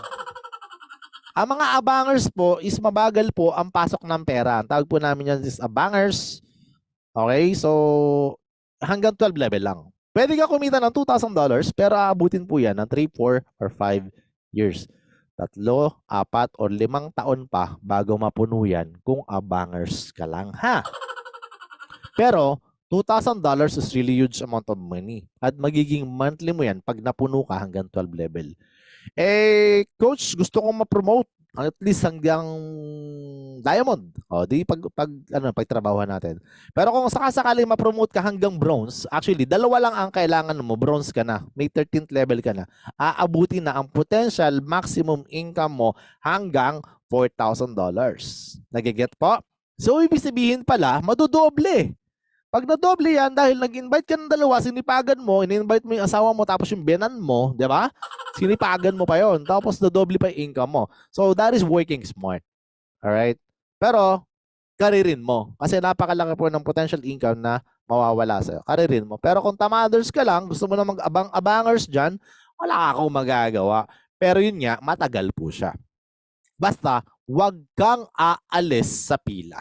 Ang mga abangers po is mabagal po ang pasok ng pera. Ang tawag po namin yan is abangers. Okay, so hanggang 12 level lang. Pwede ka kumita ng $2,000 pero aabutin po yan ng 3, 4, or 5 years. 3, 4, or 5 taon pa bago mapuno yan kung abangers ka lang, ha? Pero $2,000 is really huge amount of money. At magiging monthly mo yan pag napuno ka hanggang 12 level. Eh, coach, gusto kong ma-promote at least hanggang diamond. O, di pagtrabahuhan natin. Pero kung sakasakaling ma-promote ka hanggang bronze, actually, 2 lang ang kailangan mo, bronze ka na. May 13th level ka na. Aabuti na ang potential maximum income mo hanggang $4,000. Nagiget po? So, ibig sabihin pala, madodoble. Pag nadoble yan, dahil nag-invite ka ng 2, sinipagan mo, in-invite mo yung asawa mo, tapos yung biyanan mo, di ba? Sinipagan mo pa yon, tapos nadoble pa yung income mo. So, that is working smart. Alright? Pero, karirin mo. Kasi napakalaki po ng potential income na mawawala sa'yo. Karirin mo. Pero kung tamaders ka lang, gusto mo na mag-abang-abangers dyan, wala akong magagawa. Pero yun nga, matagal po siya. Basta, wag kang aalis sa pila.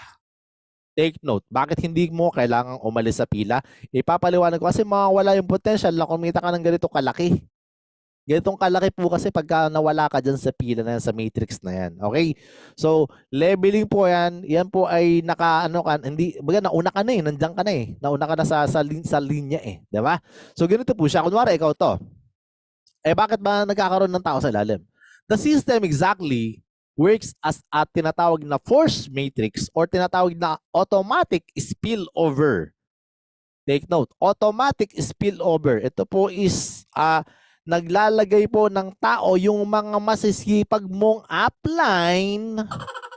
Take note, bakit hindi mo kailangang umalis sa pila? Ipapaliwanag ko kasi mawawala yung potential na kumita ka ng ganito kalaki. Ganitong kalaki po kasi pagka nawala ka dyan sa pila na yan, sa matrix na yan. Okay? So, leveling po yan. Yan po ay baga nauna ka na eh. Nandiyan ka na eh. Nauna ka na sa linya eh. Diba? So, ganito po siya. Kunwari, ikaw to. Eh, bakit ba nagkakaroon ng tao sa ilalim? The system exactly works as a tinatawag na force matrix or tinatawag na automatic spillover. Take note, automatic spillover. Ito po is naglalagay po ng tao yung mga masisipag mong upline.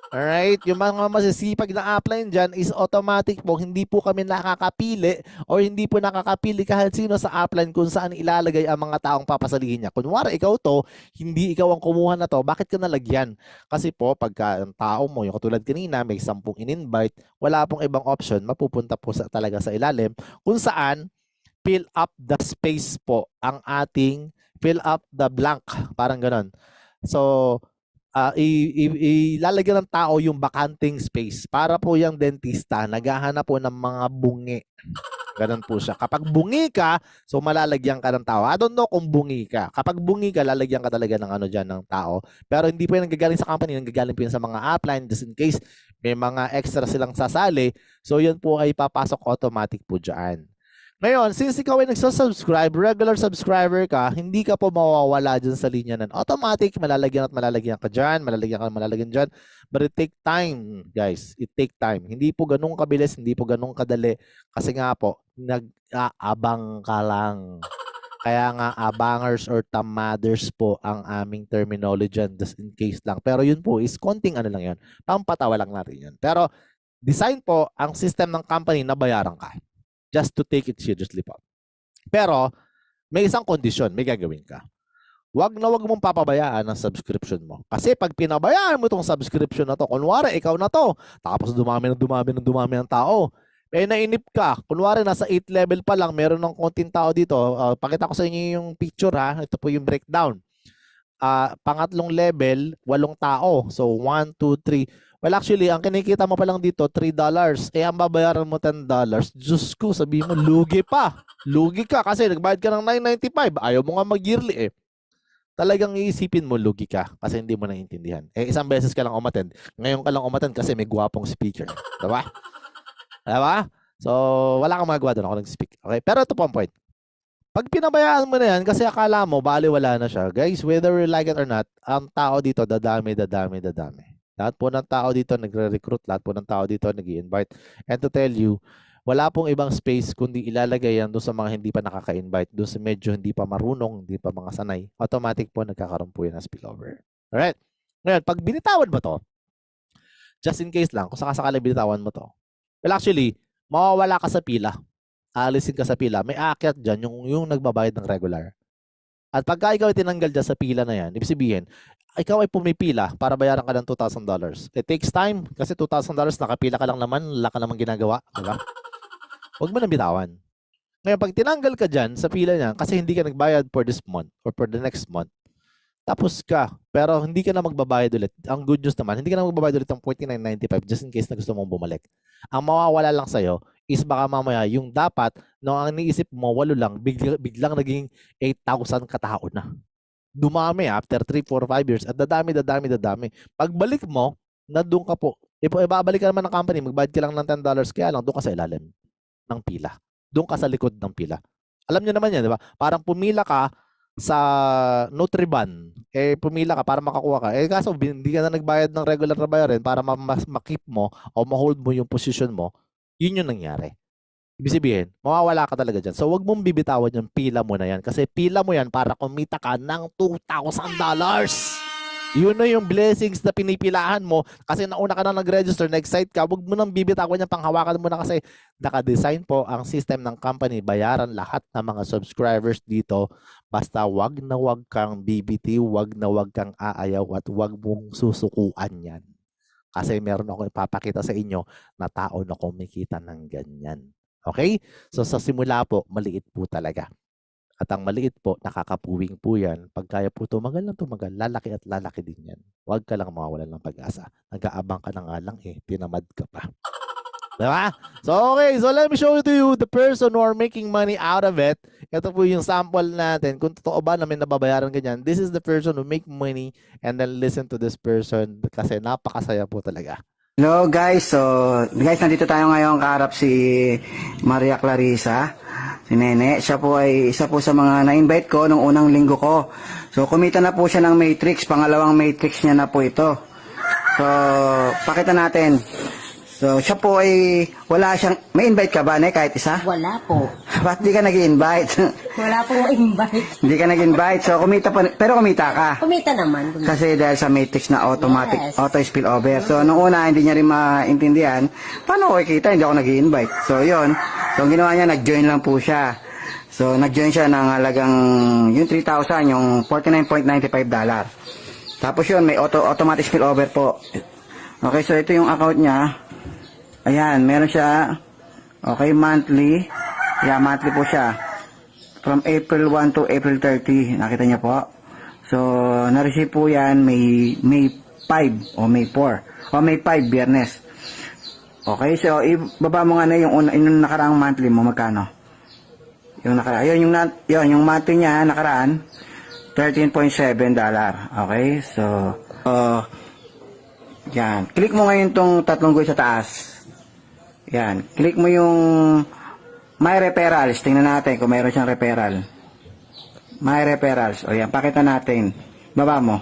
Alright, yung mga masisipag na upline dyan is automatic po, hindi po kami nakakapili or hindi po nakakapili kahit sino sa upline kung saan ilalagay ang mga taong papasalihin niya. Kunwari, ikaw to, hindi ikaw ang kumuha na to, bakit ka nalagyan? Kasi po, pagka ang tao mo, yung katulad kanina, may 10 in-invite, wala pong ibang option, mapupunta po talaga sa ilalim, kung saan fill up the space po ang ating, fill up the blank, parang ganon. So, ilalagyan ng tao yung bakanting space para po yung dentista naghahanap po ng mga bungi. Ganun po siya. Kapag bungi ka, so malalagyan ka ng tao. I don't know kung bungi ka. Kapag bungi ka, lalagyan ka talaga ng dyan ng tao. Pero hindi po yan nanggagaling sa company, nanggagaling po yan sa mga upline just in case may mga extra silang sasali. So yun po ay papasok automatic po dyan. Ngayon, since ikaw ay nagsusubscribe, regular subscriber ka, hindi ka po mawawala dyan sa linya ng automatic, malalagyan ka dyan, malalagyan dyan. But it take time, guys. It take time. Hindi po ganun kabilis, hindi po ganun kadali. Kasi nga po, nag-aabang ka lang. Kaya nga, abangers or tamaders po ang aming terminology dyan, just in case lang. Pero yun po is konting lang yun. Pampatawa lang natin yun. Pero design po ang system ng company na bayaran ka. Just to take it seriously po. Pero, may isang kondisyon, may gagawin ka. Wag mong papabayaan ang subscription mo. Kasi pag pinabayaan mo itong subscription na to, kunwari, ikaw na to, tapos dumami ng tao, eh nainip ka, kunwari nasa 8 level pa lang, meron ng konting tao dito, pakita ko sa inyo yung picture ha, ito po yung breakdown. Pangatlong level, 8 tao. So, 1, 2, 3. Well, actually, ang kinikita mo pa lang dito, $3. Eh, ang babayaran mo $10. Diyos ko, sabihin mo, lugi pa. Lugi ka kasi nagbayad ka ng $9.95. Ayaw mo nga mag-yearly eh. Talagang iisipin mo, lugi ka kasi hindi mo naiintindihan. Eh, isang beses ka lang umattend. Ngayon ka lang umattend kasi may gwapong speaker. Diba? Diba? So, wala kang magawa doon ako nag-speak. Okay? Pero ito po ang point. Pag pinabayaan mo na yan, kasi akala mo, bali wala na siya. Guys, whether you like it or not, ang tao dito, dadami. Lahat po ng tao dito nagre-recruit, lahat po ng tao dito nag-i-invite. And to tell you, wala pong ibang space kundi ilalagay yan doon sa mga hindi pa nakaka-invite, doon sa medyo hindi pa marunong, hindi pa mga sanay. Automatic po nagkakaroon po yan ng spillover. Alright? Ngayon, pag binitawan mo to, just in case lang, kung sakasakali binitawan mo to, well actually, mawawala ka sa pila. Aalisin ka sa pila. May aakyat dyan yung nagbabayad ng regular. At pagka ikaw ay tinanggal dyan sa pila na yan, ibig sabihin, ikaw ay pumipila para bayaran ka ng $2,000. It takes time kasi $2,000 nakapila ka lang naman, wala ka namang ginagawa. Diba? Huwag mo nang bitawan. Ngayon, pag tinanggal ka dyan sa pila niya kasi hindi ka nagbayad for this month or for the next month, tapos ka, pero hindi ka na magbabayad ulit. Ang good news naman, hindi ka na magbabayad ulit ng $49.95 just in case na gusto mong bumalik. Ang mawawala lang sa'yo is baka mamaya yung dapat, no, ang iniisip mo, 8 lang, biglang naging 8,000 katao na. Dumami after 3, 4, 5 years at dadami. Pagbalik mo, nandun ka po. Ibabalik ka naman ng company, magbayad ka lang ng $10, kaya lang doon ka sa ilalim ng pila. Doon ka sa likod ng pila. Alam niyo naman yan, di ba? Parang pumila ka sa Nutriban, pumila ka para makakuha ka. Kaso hindi ka na nagbayad ng regular na bayarin para makip mo o ma-hold mo yung position mo, yun yung nangyari. Ibig sabihin, mawawala ka talaga dyan. So, wag mong bibitawan yung pila mo na yan. Kasi pila mo yan para kumita ka ng $2,000. Yun na yung blessings na pinipilahan mo. Kasi nauna ka na nag-register, na-excite ka, wag mo nang bibitawan yung panghawakan mo na kasi naka-design po ang system ng company. Bayaran lahat ng mga subscribers dito. Basta wag na wag kang BBT, wag na wag kang aayaw at wag mong susukuan yan. Kasi meron ako ipapakita sa inyo na tao na kumikita ng ganyan. Okay? So sa simula po, maliit po talaga. At ang maliit po, nakakapuwing po yan. Pag kaya po tumagal ng tumagal, lalaki at lalaki din yan. Huwag ka lang mawawalan ng pag-asa. Nag-aabang ka na nga lang tinamad ka pa. Diba? So okay, so let me show to you the person who are making money out of it. Ito po yung sample natin. Kung totoo ba na may nababayaran ganyan, this is the person who make money and then listen to this person kasi napakasaya po talaga. Hello guys, so guys nandito tayo ngayon kaharap si Maria Clarissa, si Nene. Siya po ay isa po sa mga na-invite ko nung unang linggo ko. So kumita na po siya ng matrix, pangalawang matrix niya na po ito. So pakita natin. So siya po ay wala siyang, may invite ka ba, Ne, kahit isa? Wala po. Ba't di ka nag-invite? Wala pong invite. Hindi ka nag-invite, so kumita pa, pero kumita ka. Kumita naman. Kasi dahil sa matrix na automatic, Yes. auto spillover. So, nung una, hindi niya rin maintindihan, paano ko ikita, hindi ako nag-i-invite. So, yun. So, ang ginawa niya, nag-join lang po siya. So, nag-join siya ng halagang, yung 3,000, yung $49.95. Tapos yun, may automatic spillover po. Okay, so ito yung account niya. Ayan, meron siya, okay, monthly. Yeah, monthly po siya. From April 1 to April 30. Nakita niyo po. So, na-receive po yan May 5 o May 4. O May 5, Biyernes. Okay, so ibaba mo nga na yung nakaraang monthly mo, magkano? Yung nakaraan. Yung monthly niya nakaraan, $13.7. Okay, so, yan. Click mo ngayon tong tatlong guhit sa taas. Yan. Click mo yung My Referrals. Tingnan natin kung mayroon siyang referral. My Referrals. O yan, pakita natin. Baba mo.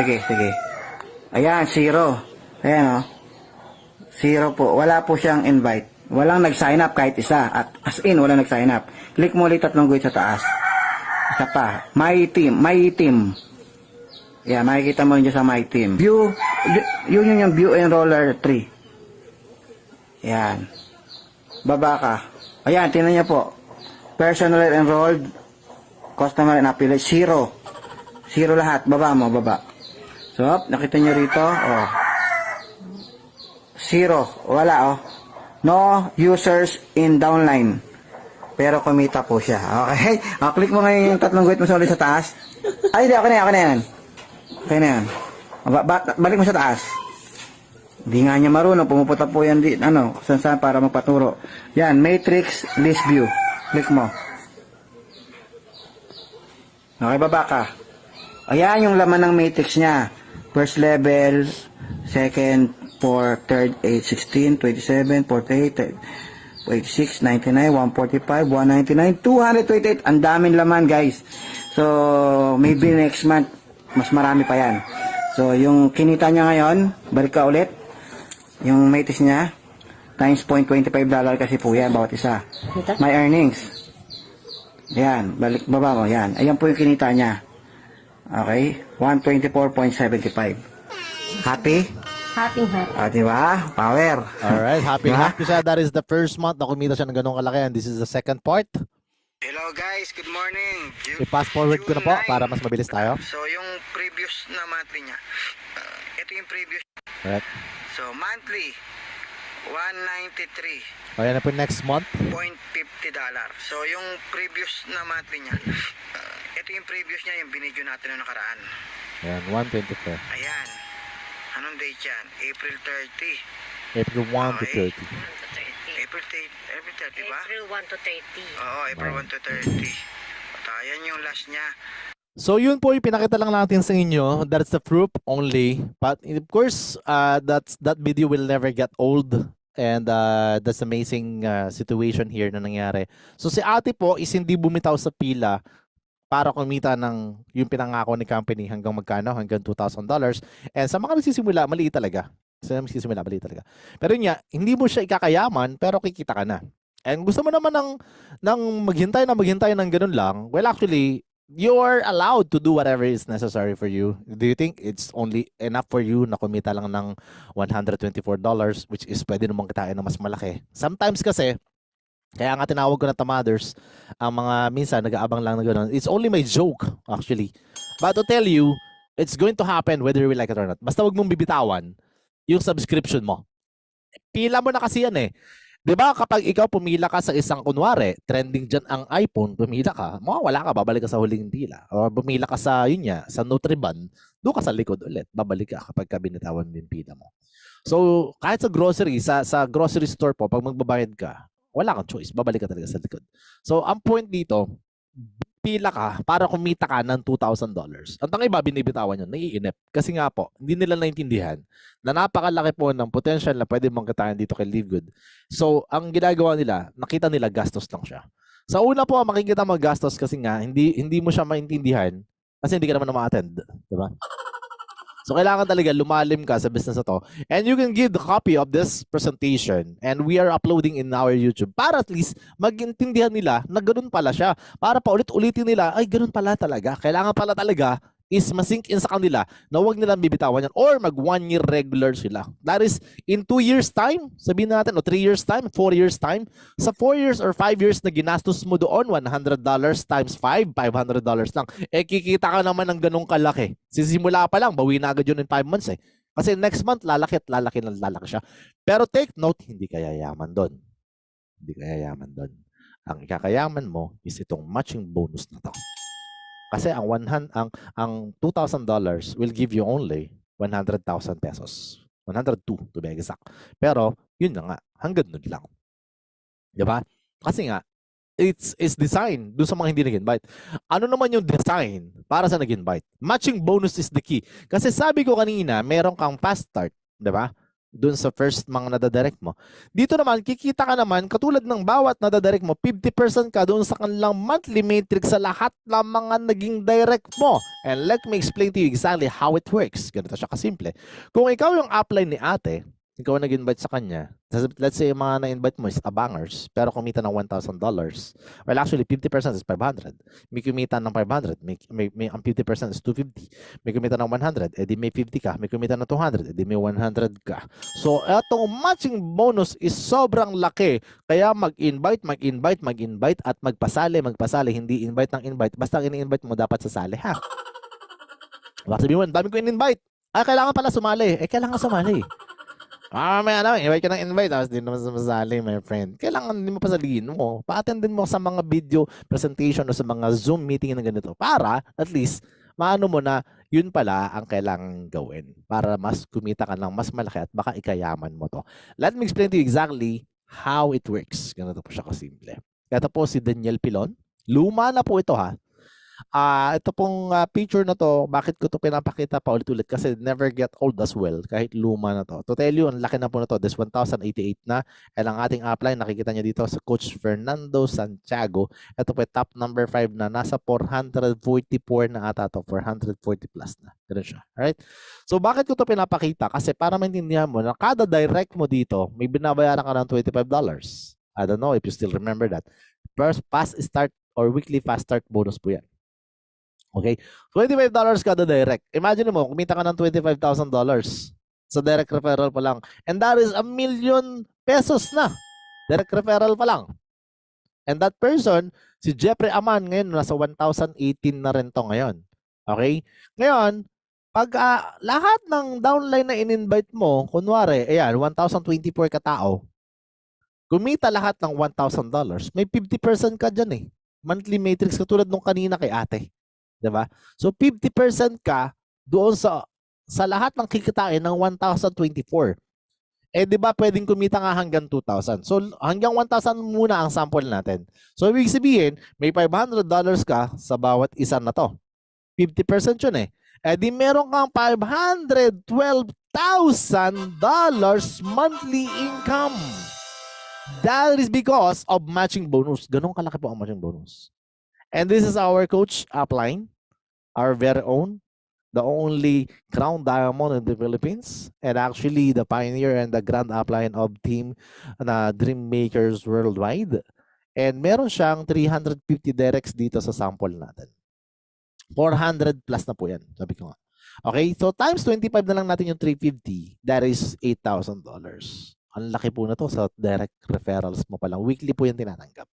Sige. Ayan, 0. Ayan o. 0 po. Wala po siyang invite. Walang nag-sign up kahit isa. At as in, walang nag-sign up. Click mo ulit tatlong guhit sa taas. Isa pa. My Team. Ayan, makikita mo yun sa My Team. View. Yun yung View Enroller 3. Ayan. Baba ka. Ayan, tingnan niyo po. Personal enrolled, customer and affiliate, 0. 0 lahat. Baba mo, baba. So, nakita niyo rito, oh. 0. Wala, oh. No users in downline. Pero kumita po siya. Okay? Click mo ngayon yung tatlong guhit mo sa ulit sa taas. Ay, hindi. Okay na yan. Balik mo sa taas. Hindi nga niya marunong, pumupunta po yan saan para magpaturo. Yan, matrix list view. Click mo. Okay, baba ka. Ayan yung laman ng matrix niya. First level, second, 4, third, 8, 16, 27, 48, 86, 99, 145, 199, 228. Ang daming laman, guys. So, maybe next month, mas marami pa yan. So, yung kinita niya ngayon, balik ka ulit. Yung matis niya, times $0.25 kasi po yan, bawat isa. Ito? My earnings. Yan, balik, baba mo, yan. Ayan po yung kinita niya. Okay? 124.75. Happy? Happy. Di ba? Power. Alright, happy Diba? happy siya. That is the first month na kumita siya ng ganong kalaki. And this is the second part. Hello guys, good morning. I-fast forward ko na po para mas mabilis tayo. So, yung previous na monthly niya, ito yung previous. Alright. So, monthly, 193.50 O yan na po next month. dollar. So, yung previous na monthly niya, ito yung previous niya, yung binidyo natin na nakaraan. Ayan, 124. Ayan. Anong date yan? April 30. April 1 to 30. April 30 ba? April 1 to 30. Oo, April 1 to 30. At ayan yung last niya. So yun po yung pinakita lang natin sa inyo. That's the proof only. But of course, that video will never get old. And that's amazing situation here na nangyari. So si ate po is hindi bumitaw sa pila para kumita ng yung pinangako ni company hanggang magkano? Hanggang $2,000. And sa mga nagsisimula, maliit talaga. Sa mga nagsisimula, maliit talaga. Pero yun nga, hindi mo siya ikakayaman, pero kikita ka na. And gusto mo naman ng maghintay ng ganun lang, well actually, you are allowed to do whatever is necessary for you. Do you think it's only enough for you na kumita lang ng $124, which is pwede namang kitain na mas malaki? Sometimes kasi, kaya nga tinawag ko na tamaders, ang mga minsan nag-aabang lang na gano'n. It's only my joke, actually. But to tell you, it's going to happen whether you like it or not. Basta wag mong bibitawan yung subscription mo. Pila mo na kasi yan eh. 'Di ba kapag ikaw pumila ka sa isang kunwari, trending dyan ang iPhone, pumila ka, mawawala ka, babalik ka sa huling pila. O pumila ka sa, yun nga, sa Nutriban, doon ka sa likod ulit, babalik ka kapag binitawan mo yung pila mo. So, kahit sa grocery, sa grocery store po, pag magbabayad ka, wala kang choice, babalik ka talaga sa likod. So, ang point dito, pila ka para kumita ka ng $2,000. Ang tangay ba, binibitawan yun, naiinip. Kasi nga po, hindi nila naintindihan na napakalaki po ng potential na pwede mong kitain dito kay Live Good. So, ang ginagawa nila, nakita nila gastos lang siya. Sa una po, makikita mo gastos kasi nga, hindi mo siya maintindihan kasi hindi ka naman ma-attend. Diba? So, kailangan talaga lumalim ka sa business na to. And you can give the copy of this presentation and we are uploading in our YouTube para at least magintindihan nila na ganun pala siya. Para pa ulit-ulitin nila, ay ganun pala talaga. Kailangan pala talaga is masink in sa kanila na huwag nilang bibitawan yan or mag 1 year regular sila. That is, in 2 years time, sabihin natin, o 3 years time, 4 years time, sa 4 years or 5 years na ginastos mo doon, $100 times 5, $500 lang. Eh, kikita ka naman ng ganong kalaki. Sisimula pa lang, bawi na agad yun in 5 months eh. Kasi next month, lalaki at lalaki siya. Pero take note, hindi ka yayaman doon. Hindi ka yayaman doon. Ang ikakayaman mo is itong matching bonus na to. Kasi ang $2,000 will give you only 100,000 pesos. 102 to be exact. Pero yun na nga, hanggang nun lang. 'Di ba? Kasi nga it's design doon sa mga hindi nag-invite. Ano naman yung design para sa nag-invite? Matching bonus is the key. Kasi sabi ko kanina, meron kang fast start, 'di ba? Doon sa first mga nadadirect mo. Dito naman, kikita ka naman, katulad ng bawat nadadirect mo, 50% ka doon sa kanilang monthly matrix sa lahat ng mga naging direct mo. And let me explain to you exactly how it works. Ganito siya kasimple. Kung ikaw yung upline ni ate, ikaw nag-invite sa kanya, let's say yung mga na-invite mo is abangers, pero kumita ng $1,000. Well, actually, 50% is 500. May kumita ng 500, ang 50% is 250. May kumita ng 100, edi may 50 ka. May kumita ng 200, edi may 100 ka. So, etong matching bonus is sobrang laki. Kaya mag-invite at magpasali. Hindi invite ng invite. Basta ini-invite mo, dapat sasali, ha? Baka sabihin mo, dami ko in-invite. Kailangan pala sumali. Kailangan sumali. May invite ka ng invite, tapos di naman sumasali, my friend. Kailangan din mo pasalihin mo. Pa-attendin mo sa mga video presentation o sa mga Zoom meeting na ganito para at least maano mo na yun pala ang kailangang gawin para mas kumita ka ng mas malaki at baka ikayaman mo to. Let me explain to you exactly how it works. Ganito po siya kasimple. Ito po si Daniel Pilon. Luma na po ito, ha. Ito pong picture na to, bakit ko to pinapakita pa ulit-ulit? Kasi never get old as well, kahit luma na to. To tell you, ang laki na po na to. This 1,088 na. And ang ating upline, nakikita niyo dito sa Coach Fernando Santiago. Ito po top number 5 na. Nasa 444 na ata to. 440 plus na. Ganun siya. Alright? So bakit ko to pinapakita? Kasi para maintindihan mo na kada direct mo dito, may binabayaran ka ng $25. I don't know if you still remember that. First fast start or weekly fast start bonus po yan. Okay? $25 kada direct. Imagine mo, kumita ka ng $25,000 sa direct referral pa lang. And that is ₱1,000,000 na. Direct referral pa lang. And that person, si Jeffrey Aman, ngayon nasa 1,018 na rin to ngayon. Okay? Ngayon, pag lahat ng downline na in-invite mo, kunwari, ayan, 1,024 katao, kumita lahat ng $1,000, may 50% ka dyan eh. Monthly matrix katulad nung kanina kay ate. Diba? So 50% ka doon sa lahat ng kikitain ng 1,024. Eh 'di ba pwedeng kumita nga hanggang 2,000. So hanggang 1,000 muna ang sample natin. So ibig sabihin, may $500 ka sa bawat isa na to. 50% 'yun eh. Eh di meron kang $512,000 monthly income. That is because of matching bonus. Ganun kalaki po ang matching bonus. And this is our coach upline, our very own, the only crown diamond in the Philippines, and actually the pioneer and the grand upline of team na Dream Makers Worldwide. And meron siyang 350 directs dito sa sample natin. 400 plus na po yan, sabi ko nga. Okay, so times 25 na lang natin yung 350, that is $8,000. Ang laki po na to sa direct referrals mo pa lang. Weekly po yan tinatanggap.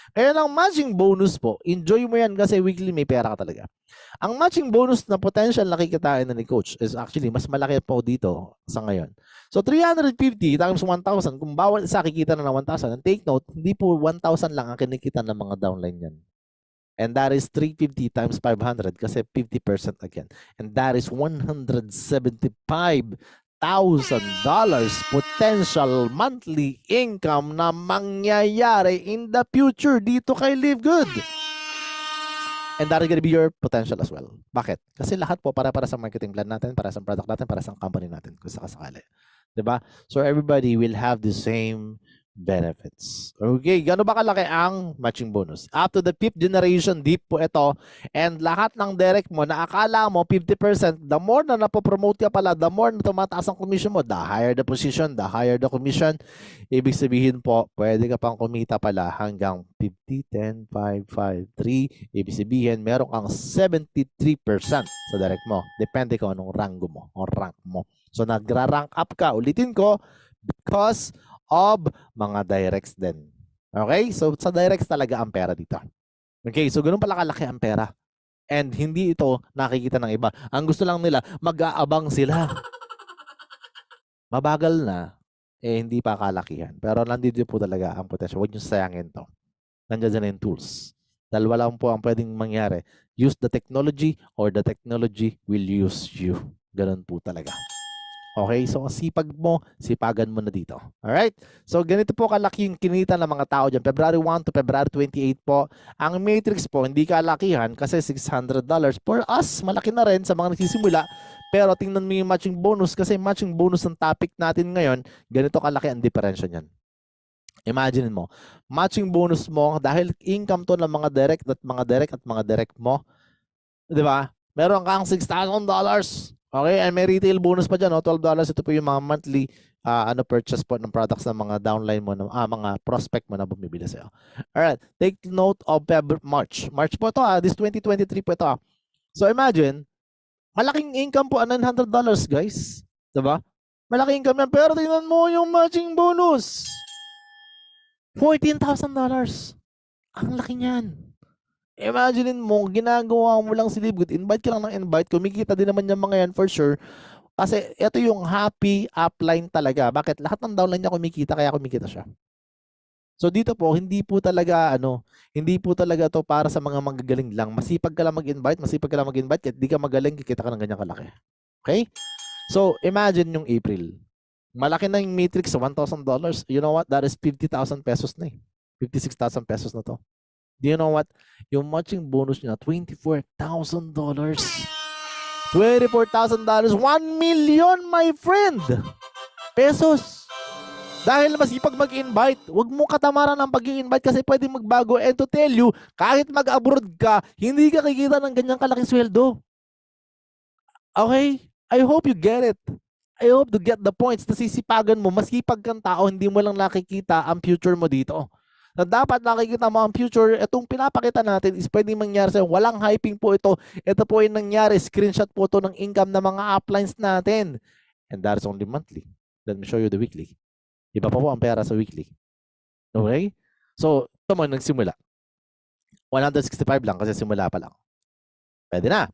Kaya ang matching bonus po, enjoy mo yan kasi weekly may pera ka talaga. Ang matching bonus na potential nakikitain na ni coach is actually mas malaki po dito sa ngayon. So 350 times 1,000, kung bawat isa kikita na ng 1,000, and take note, hindi po 1,000 lang ang kinikita ng mga downline yan. And that is 350 times 500 kasi 50% again. And that is $175,000 potential monthly income na mangyayari in the future dito kay Live Good. And that is gonna be your potential as well. Bakit? Kasi lahat po para sa marketing plan natin, para sa product natin, para sa company natin kung sakasakali. Diba? So everybody will have the same benefits. Okay, gano'n ba kalaki ang matching bonus? Up to the 5th generation, deep po ito. And lahat ng direct mo, na akala mo 50%, the more na napopromote ka pala, the more na tumataas ang commission mo, the higher the position, the higher the commission. Ibig sabihin po, pwede ka pang kumita pala hanggang 50, 10, 5, 5, 3. Ibig sabihin, meron kang 73% sa direct mo. Depende kung anong rango mo o rank mo. So nagra-rank up ka, ulitin ko, because of mga directs din. Okay? So sa directs talaga ang pera dito. Okay? So ganun pala kalaki ang pera. And hindi ito nakikita ng iba. Ang gusto lang nila, mag-aabang sila. Mabagal na, eh hindi pa kalakihan. Pero nandito po talaga ang potential. Huwag nyo sayangin to. Nandiyan dyan yung tools. Dalawa lang po ang pwedeng mangyari. Use the technology or the technology will use you. Ganun po talaga. Okay, so sipag mo, sipagan mo na dito. Alright? So ganito po kalaki yung kinita ng mga tao dyan. February 1 to February 28 po. Ang matrix po, hindi kalakihan kasi $600. For us, malaki na rin sa mga nagsisimula. Pero tingnan mo yung matching bonus kasi matching bonus ng topic natin ngayon, ganito kalaki ang diferensya niyan. Imagine mo, matching bonus mo, dahil income to ng mga direct mo, di ba? Meron kang $6,000. Okay, and may retail bonus pa dyan, no? $12. Ito po yung mga monthly purchase po ng products ng mga downline mo, mga prospect mo na bumibili sa'yo. Alright, take note of March. March po ito, this 2023 po ito. So imagine, malaking income po, $900 guys. Diba? Malaking income yan, pero tingnan mo yung matching bonus. $14,000. Ang laki niyan. Imagine mo, ginagawa mo lang si Live Good, invite ka lang ng invite, kumikita din naman yung mga yan for sure. Kasi ito yung happy upline talaga. Bakit? Lahat ng downline niya kumikita, kaya kumikita siya. So dito po, hindi po talaga to para sa mga magagaling lang. Masipag ka lang mag-invite, kahit di ka magaling, kikita ka ng ganyan kalaki. Okay? So imagine yung April. Malaki na yung matrix sa $1,000. You know what? That is 50,000 pesos na eh. 56,000 pesos na to. Do you know what? Yung matching bonus niya, $24,000. $24,000. 1 million, my friend! Pesos! Dahil masipag mag-invite, huwag mo katamaran ng pag-i-invite kasi pwede magbago. And to tell you, kahit mag-abroad ka, hindi ka kikita ng ganyang kalaking sweldo. Okay? I hope you get it. I hope to get the points. Nasisipagan mo, masipag kang tao, hindi mo lang nakikita ang future mo dito. Na dapat nakikita mo ang future, itong pinapakita natin is pwedeng mangyari sa'yo. Walang hyping po ito. Ito po yung nangyari. Screenshot po ito ng income ng mga uplines natin. And that is only monthly. Let me show you the weekly. Iba pa po ang pera sa weekly. Okay? So, ito mo nagsimula. 165 lang kasi simula pa lang. Pwede na.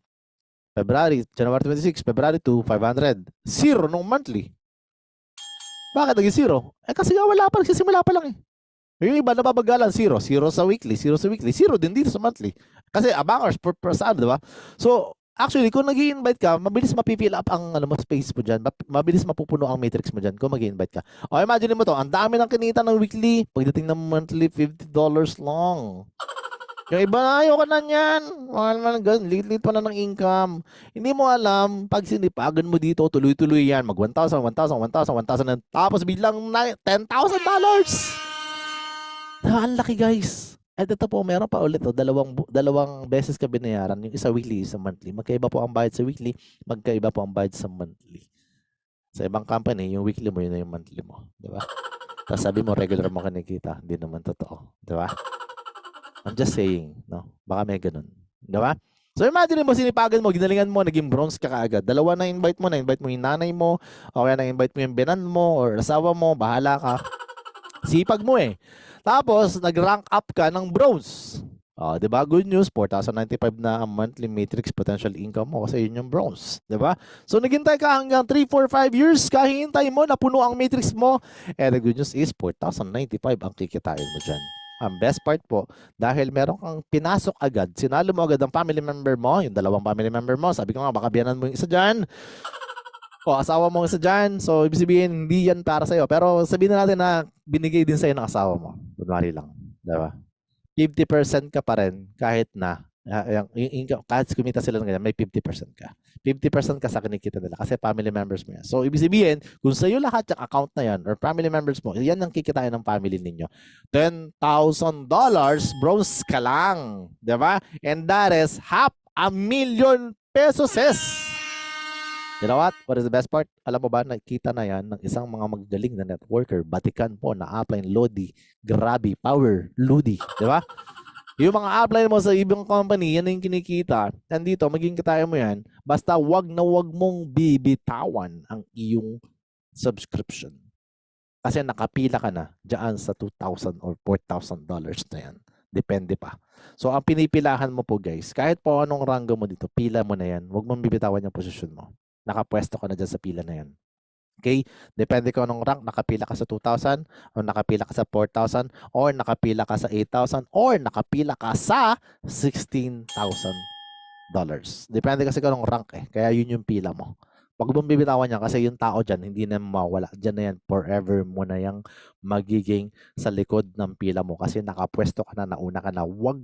January 26, February 2, 500. Zero nung monthly. Bakit naging zero? Kasi nga wala pa, nagsisimula pa lang eh. Yung iba nababagalan, zero. Zero sa weekly, zero sa weekly. Zero din dito sa monthly. Kasi abangers per saan, di ba? So, actually, kung nag-i-invite ka, mabilis mapifill up ang space mo dyan. Mabilis mapupuno ang matrix mo dyan kung mag-i-invite ka. O, imagine mo to, ang dami ng kinita ng weekly. Pagdating ng monthly, $50 lang. Yung iba na, ayoko na yan. Mahal man, lit-lit pa na ng income. Hindi mo alam, pag sinipagan mo dito, tuloy-tuloy yan. Mag 1,000, 1,000, 1,000, 1,000, tapos biglang $10,000. Ang laki, guys. At ito po, meron pa ulit. Dalawang beses ka binayaran. Yung isa weekly, isa monthly. Magkaiba po ang bayad sa weekly, magkaiba po ang bayad sa monthly. Sa ibang company, yung weekly mo, yun na yung monthly mo. Di ba? Tapos sabi mo, regular mo kinikita. Hindi naman totoo. Di ba? I'm just saying, no? Baka may ganun. Di ba? So imagine mo, sinipagan mo, ginalingan mo, naging bronze ka kaagad. Dalawa na invite mo yung nanay mo, o kaya na-invite mo yung binan mo, or asawa mo, bahala ka. Sipag mo eh. Tapos, nag-rank up ka ng bronze. Di ba? Good news, 4,095 na ang monthly matrix potential income mo kasi yun yung bronze. Di ba? So, naghintay ka hanggang 3, 4, 5 years, kahihintay mo, napuno ang matrix mo. And the good news is, 4,095 ang kikitain mo dyan. Ang best part po, dahil meron kang pinasok agad, sinalo mo agad ang family member mo, yung dalawang family member mo, sabi ko nga, baka biyanan mo yung isa dyan, o asawa mo isa dyan, so ibig sabihin, hindi yan para sa'yo. Pero sabihin na natin na binigay din sa'yo ng asawa mo. Kunwari lang, diba? 50% ka pa rin kahit na kahit kumita sila ng ganyan, may 50% ka. 50% ka sa kinikita nila kasi family members mo yan. So, ibig sabihin, kung sa'yo lahat yung account na yan or family members mo, yan ang kikitain ng family ninyo. $10,000, bronze ka lang. Diba? And that is $500,000 pesos. You know what? What is the best part? Alam mo ba, nakita na yan ng isang mga magagaling na networker, Batikan po, na upline Lodi, Grabe, Power, Lodi. Diba? Yung mga upline mo sa ibang company, yan yung kinikita. Nandito, maging kitaya mo yan. Basta wag na wag mong bibitawan ang iyong subscription. Kasi nakapila ka na dyan sa $2,000 or $4,000 na yan. Depende pa. So, ang pinipilahan mo po guys, kahit po anong ranggo mo dito, pila mo na yan. Wag mong bibitawan yung posisyon mo. Nakapwesto ka na dyan sa pila na yan. Okay? Depende kung anong rank, nakapila ka sa 2,000, o nakapila ka sa 4,000, or nakapila ka sa 8,000, or nakapila ka sa $16,000. Depende kasi kung anong rank eh. Kaya yun yung pila mo. Pag mong bibitawan yan, kasi yung tao dyan, hindi na mawala. Dyan na yan, forever mo na yung magiging sa likod ng pila mo. Kasi nakapwesto ka na, nauna ka na wag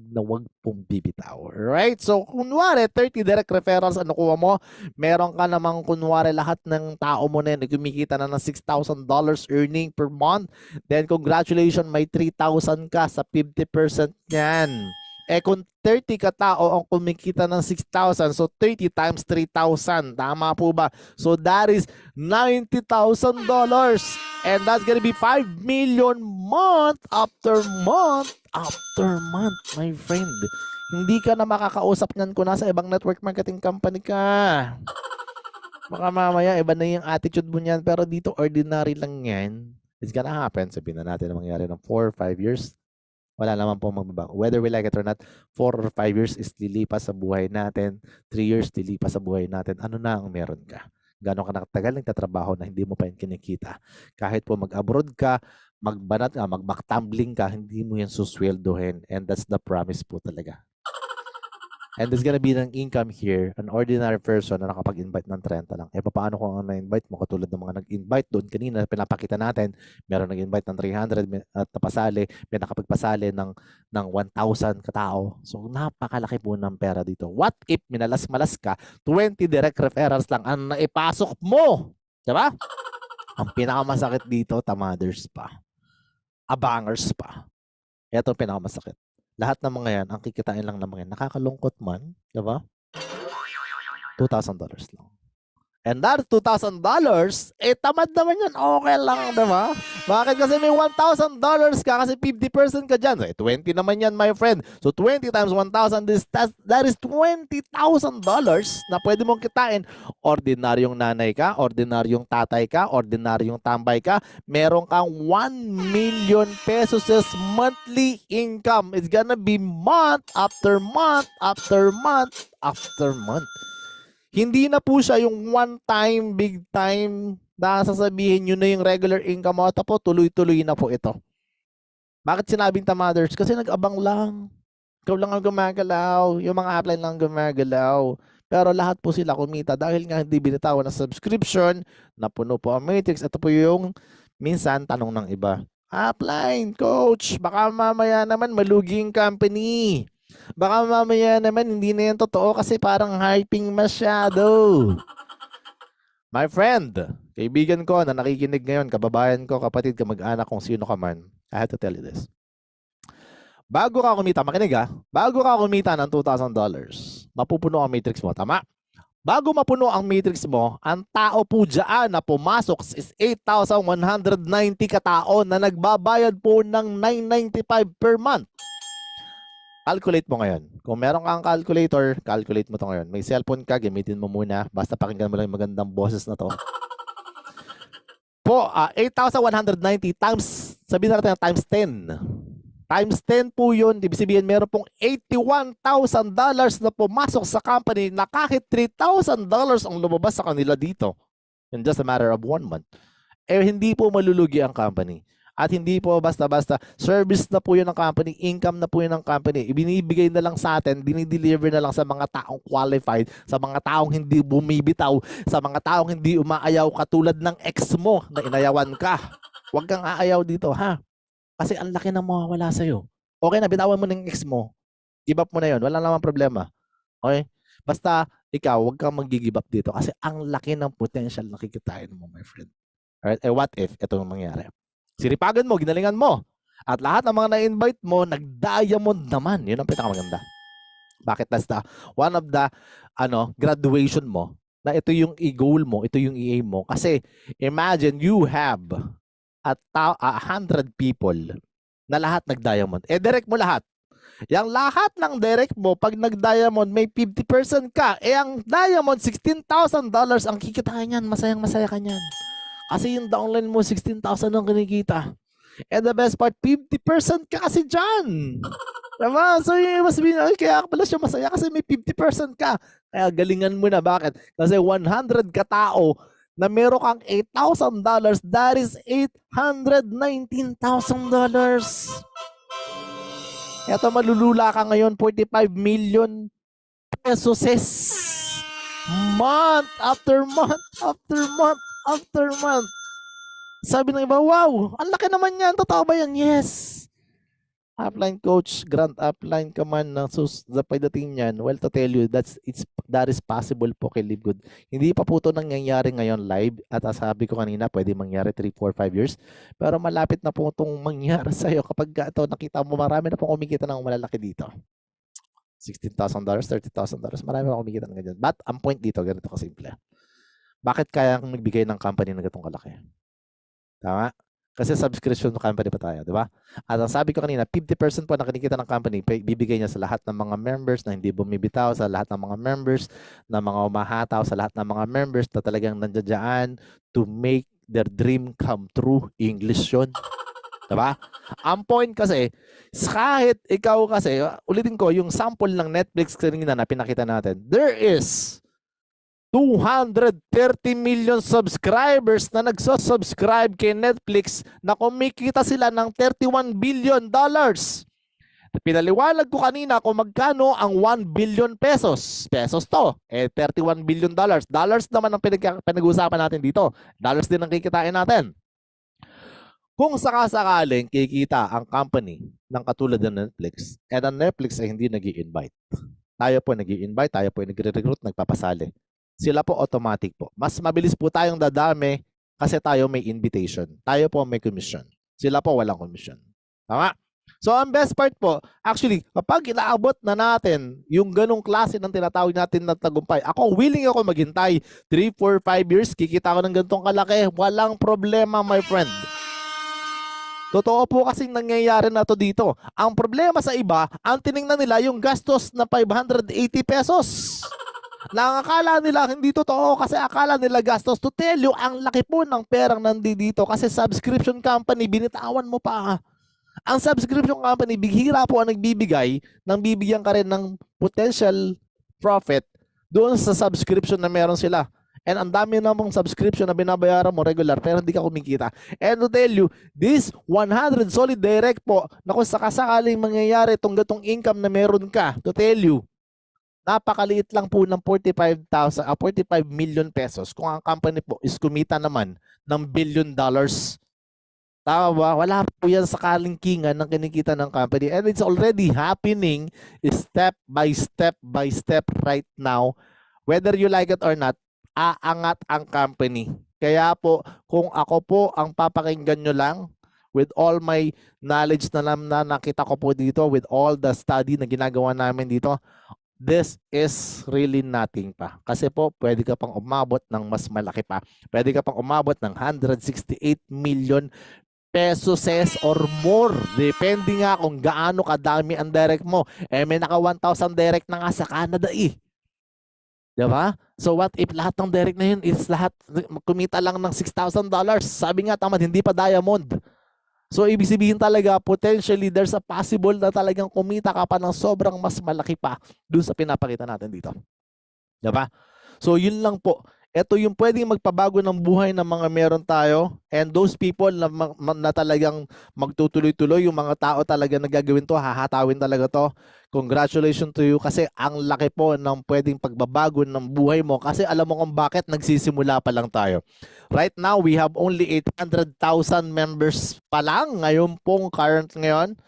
pong bibitaw. Right? So, kunwari, 30 direct referrals, ano kuha mo? Meron ka namang, kunwari, lahat ng tao mo na yan, kumikita na ng $6,000 earning per month. Then, congratulations, may 3,000 ka sa 50% niyan. Kung 30 ka tao ang kumikita ng 6,000, so 30 times 3,000. Tama po ba? So that is $90,000. And that's gonna be 5 million month after month after month, my friend. Hindi ka na makakausap niyan kung nasa ibang network marketing company ka. Baka mamaya, iba na yung attitude mo niyan. Pero dito, ordinary lang yan. It's gonna happen. Sabihin na natin na mangyari ng 4 or 5 years. Wala naman po magbabago. Whether we like it or not, 4 or 5 years is lilipas sa buhay natin. 3 years lilipas sa buhay natin. Ano na ang meron ka? Gano'n ka nakatagal nagtatrabaho na hindi mo pa yung kinikita. Kahit po mag-abroad ka, magbanat ka, mag-backtumbling ka, hindi mo yan susweldohin. And that's the promise po talaga. And there's gonna be an income here, an ordinary person na nakapag-invite ng 30 lang. Paano kung ang na-invite mo, katulad ng mga nag-invite doon kanina, pinapakita natin, meron nag-invite ng 300 at napasali, may nakapagpasali ng 1,000 katao. So, napakalaki po ng pera dito. What if minalas-malas ka, 20 direct referrals lang ang naipasok mo? Diba? Ang pinakamasakit dito, tamaders pa. Abangers pa. Ito ang pinakamasakit. Lahat ng mga yan, ang kikitain lang ng mga yan, nakakalungkot man, di ba? $2,000 lang. And that $2,000, tamad naman yun, okay lang, di ba? Bakit? Kasi may $1,000 ka, kasi 50% ka dyan. 20 naman yan, my friend. So 20 times 1,000, that is $20,000 na pwede mong kitain. Ordinaryong nanay ka, ordinaryong tatay ka, ordinaryong tambay ka, meron kang 1 million pesos monthly income. It's gonna be month after month after month after month. Hindi na po siya yung one time, big time na sasabihin nyo na yung regular income mo. Tapos tuloy-tuloy na po ito. Bakit sinabing tamaders? Kasi nag-abang lang. Ikaw lang ang gumagalaw. Yung mga upline lang gumagalaw. Pero lahat po sila kumita dahil nga hindi binitawan ng subscription, napuno po ang matrix. Ito po yung minsan tanong ng iba. Upline, coach, baka mamaya naman malugi yung company. Baka mamaya naman hindi na yan totoo kasi parang hyping masyado. My friend, kaibigan ko na nakikinig ngayon, kababayan ko, kapatid, kamag-anak, kung sino ka man, I have to tell you this. Bago ka kumita, makinig ha, bago ka kumita ng $2,000, mapupuno ang matrix mo, tama? Bago mapuno ang matrix mo, ang tao po dyan na pumasok is 8,190 katao na nagbabayad po ng $995 per month. Calculate mo ngayon. Kung meron kang calculator, calculate mo to ngayon. May cellphone ka, gamitin mo muna. Basta pakinggan mo lang yung magandang boses na to. Po, 8,190 times, sabihin natin times 10. Times 10 po yun. Ibig sabihin, meron pong $81,000 na pumasok sa company na kahit $3,000 ang lumabas sa kanila dito. In just a matter of 1 month. Hindi po malulugi ang company. At hindi po basta-basta, service na po yun ng company, income na po yun ng company. Ibinibigay na lang sa atin, dinideliver na lang sa mga taong qualified, sa mga taong hindi bumibitaw, sa mga taong hindi umaayaw katulad ng ex mo na inayawan ka. Huwag kang aayaw dito, ha? Kasi ang laki na mawawala sa'yo. Okay na, bitawan mo ng ex mo. Give up mo na yun. Wala namang problema. Okay? Basta, ikaw, huwag kang mag-give up dito kasi ang laki ng potential na kikitain mo, my friend. Alright? What if ito yung mangyari? Siripagan mo, ginalingan mo. At lahat ng mga na-invite mo, nag-diamond naman. Yun ang pinakamaganda. Bakit? That's one of the graduation mo na ito yung i-goal mo, ito yung i-aim mo. Kasi imagine you have 100 people na lahat nag-diamond. Direct mo lahat. Yang lahat ng direct mo, pag nag-diamond, may 50% ka. Ang diamond, $16,000 ang kikitain niyan. Masayang-masaya ka niyan. Kasi yung downline mo, 16,000 ang kinikita. And the best part, 50% ka kasi dyan. Diba? So yung mas kaya pala siya masaya kasi may 50% ka. Kaya galingan mo na. Bakit? Kasi 100 katao na meron kang $8,000, that is $819,000. Ito malulula ka ngayon, 45 million pesos. Month after month after month after month. Sabi ng iba, wow, ang laki naman yan. Totoo ba yan? Yes. Upline coach, grand upline ka man na pagdating niyan, well, to tell you, that is possible po kay Live Good. Hindi pa po ito nangyayari ngayon live at sabi ko kanina, pwede mangyari 3, 4, 5 years. Pero malapit na po itong mangyari sa'yo kapag ito nakita mo, marami na po kumikita ng malalaki dito. $16,000, $30,000, marami na kumikita ng ganyan. But ang point dito, ganito kasimple. Bakit kaya kang magbigay ng company ng ganitong kalaki? Tama? Kasi subscription company pa tayo, di ba? At ang sabi ko kanina, 50% po na kinikita ng company, bibigay niya sa lahat ng mga members na hindi bumibitaw, sa lahat ng mga members na mga umahataw, sa lahat ng mga members na talagang nandiyan to make their dream come true. English yun. Diba? Ang point kasi, kahit ikaw kasi, ulitin ko, yung sample ng Netflix kanina na pinakita natin, there is 230 million subscribers na nagsusubscribe kay Netflix na kumikita sila ng $31 billion. Pinaliwanag ko kanina kung magkano ang 1 billion pesos. Pesos to. 31 billion dollars. Dollars naman ang pinag-uusapan natin dito. Dollars din ang kikitain natin. Kung sakasakaling kikita ang company ng katulad ng Netflix, ang Netflix ay hindi nag-i-invite. Tayo po nag-i-invite, tayo po nagre-recruit, nagpapasali. Sila po automatic po. Mas mabilis po tayong dadami kasi tayo may invitation. Tayo po may commission. Sila po walang commission. Tama? So ang best part po, actually, kapag inaabot na natin yung ganong klase ng tinatawag natin na tagumpay, ako willing ako maghintay 3, 4, 5 years, kikita ko ng ganitong kalaki, walang problema my friend. Totoo po kasing nangyayari na to dito. Ang problema sa iba, ang tiningnan nila yung gastos na 580 pesos. Na akala nila hindi totoo kasi akala nila gastos. To tell you, ang laki po ng perang nandito kasi subscription company, binitawan mo pa. Ang subscription company, bihira po ang nagbibigay nang bibigyan ka rin ng potential profit doon sa subscription na meron sila. And ang dami namang subscription na binabayaran mo regular pero hindi ka kumikita. And to tell you, this 100 solid direct po na kung sakasakaling mangyayari itong gatong income na meron ka, to tell you, napakaliit lang po ng 45 million pesos kung ang company po is kumita naman ng $1 billion. Tama ba? Wala po yan sa kalingkingan ng kinikita ng company. And it's already happening step by step right now. Whether you like it or not, aangat ang company. Kaya po, kung ako po ang papakinggan nyo lang, with all my knowledge na nakita ko po dito, with all the study na ginagawa namin dito, this is really nothing pa. Kasi po, pwede ka pang umabot ng mas malaki pa. Pwede ka pang umabot ng 168 million pesos or more. Depende nga kung gaano kadami ang direct mo. May naka 1,000 direct na nga sa Canada eh. Diba? So what if lahat ng direct na yun is lahat kumita lang ng $6,000? Sabi nga tamad, hindi pa diamond. So ibig sabihin talaga, potentially there's a possible na talagang kumita ka pa ng sobrang mas malaki pa dun sa pinapakita natin dito. Diba? So yun lang po. Ito yung pwedeng magpabago ng buhay ng mga meron tayo, and those people na talagang magtutuloy-tuloy, yung mga tao talaga na gagawin to, hahatawin talaga to. Congratulations to you kasi ang laki po ng pwedeng pagbabago ng buhay mo kasi alam mo kung bakit nagsisimula pa lang tayo. Right now, we have only 800,000 members pa lang ngayon pong current ngayon.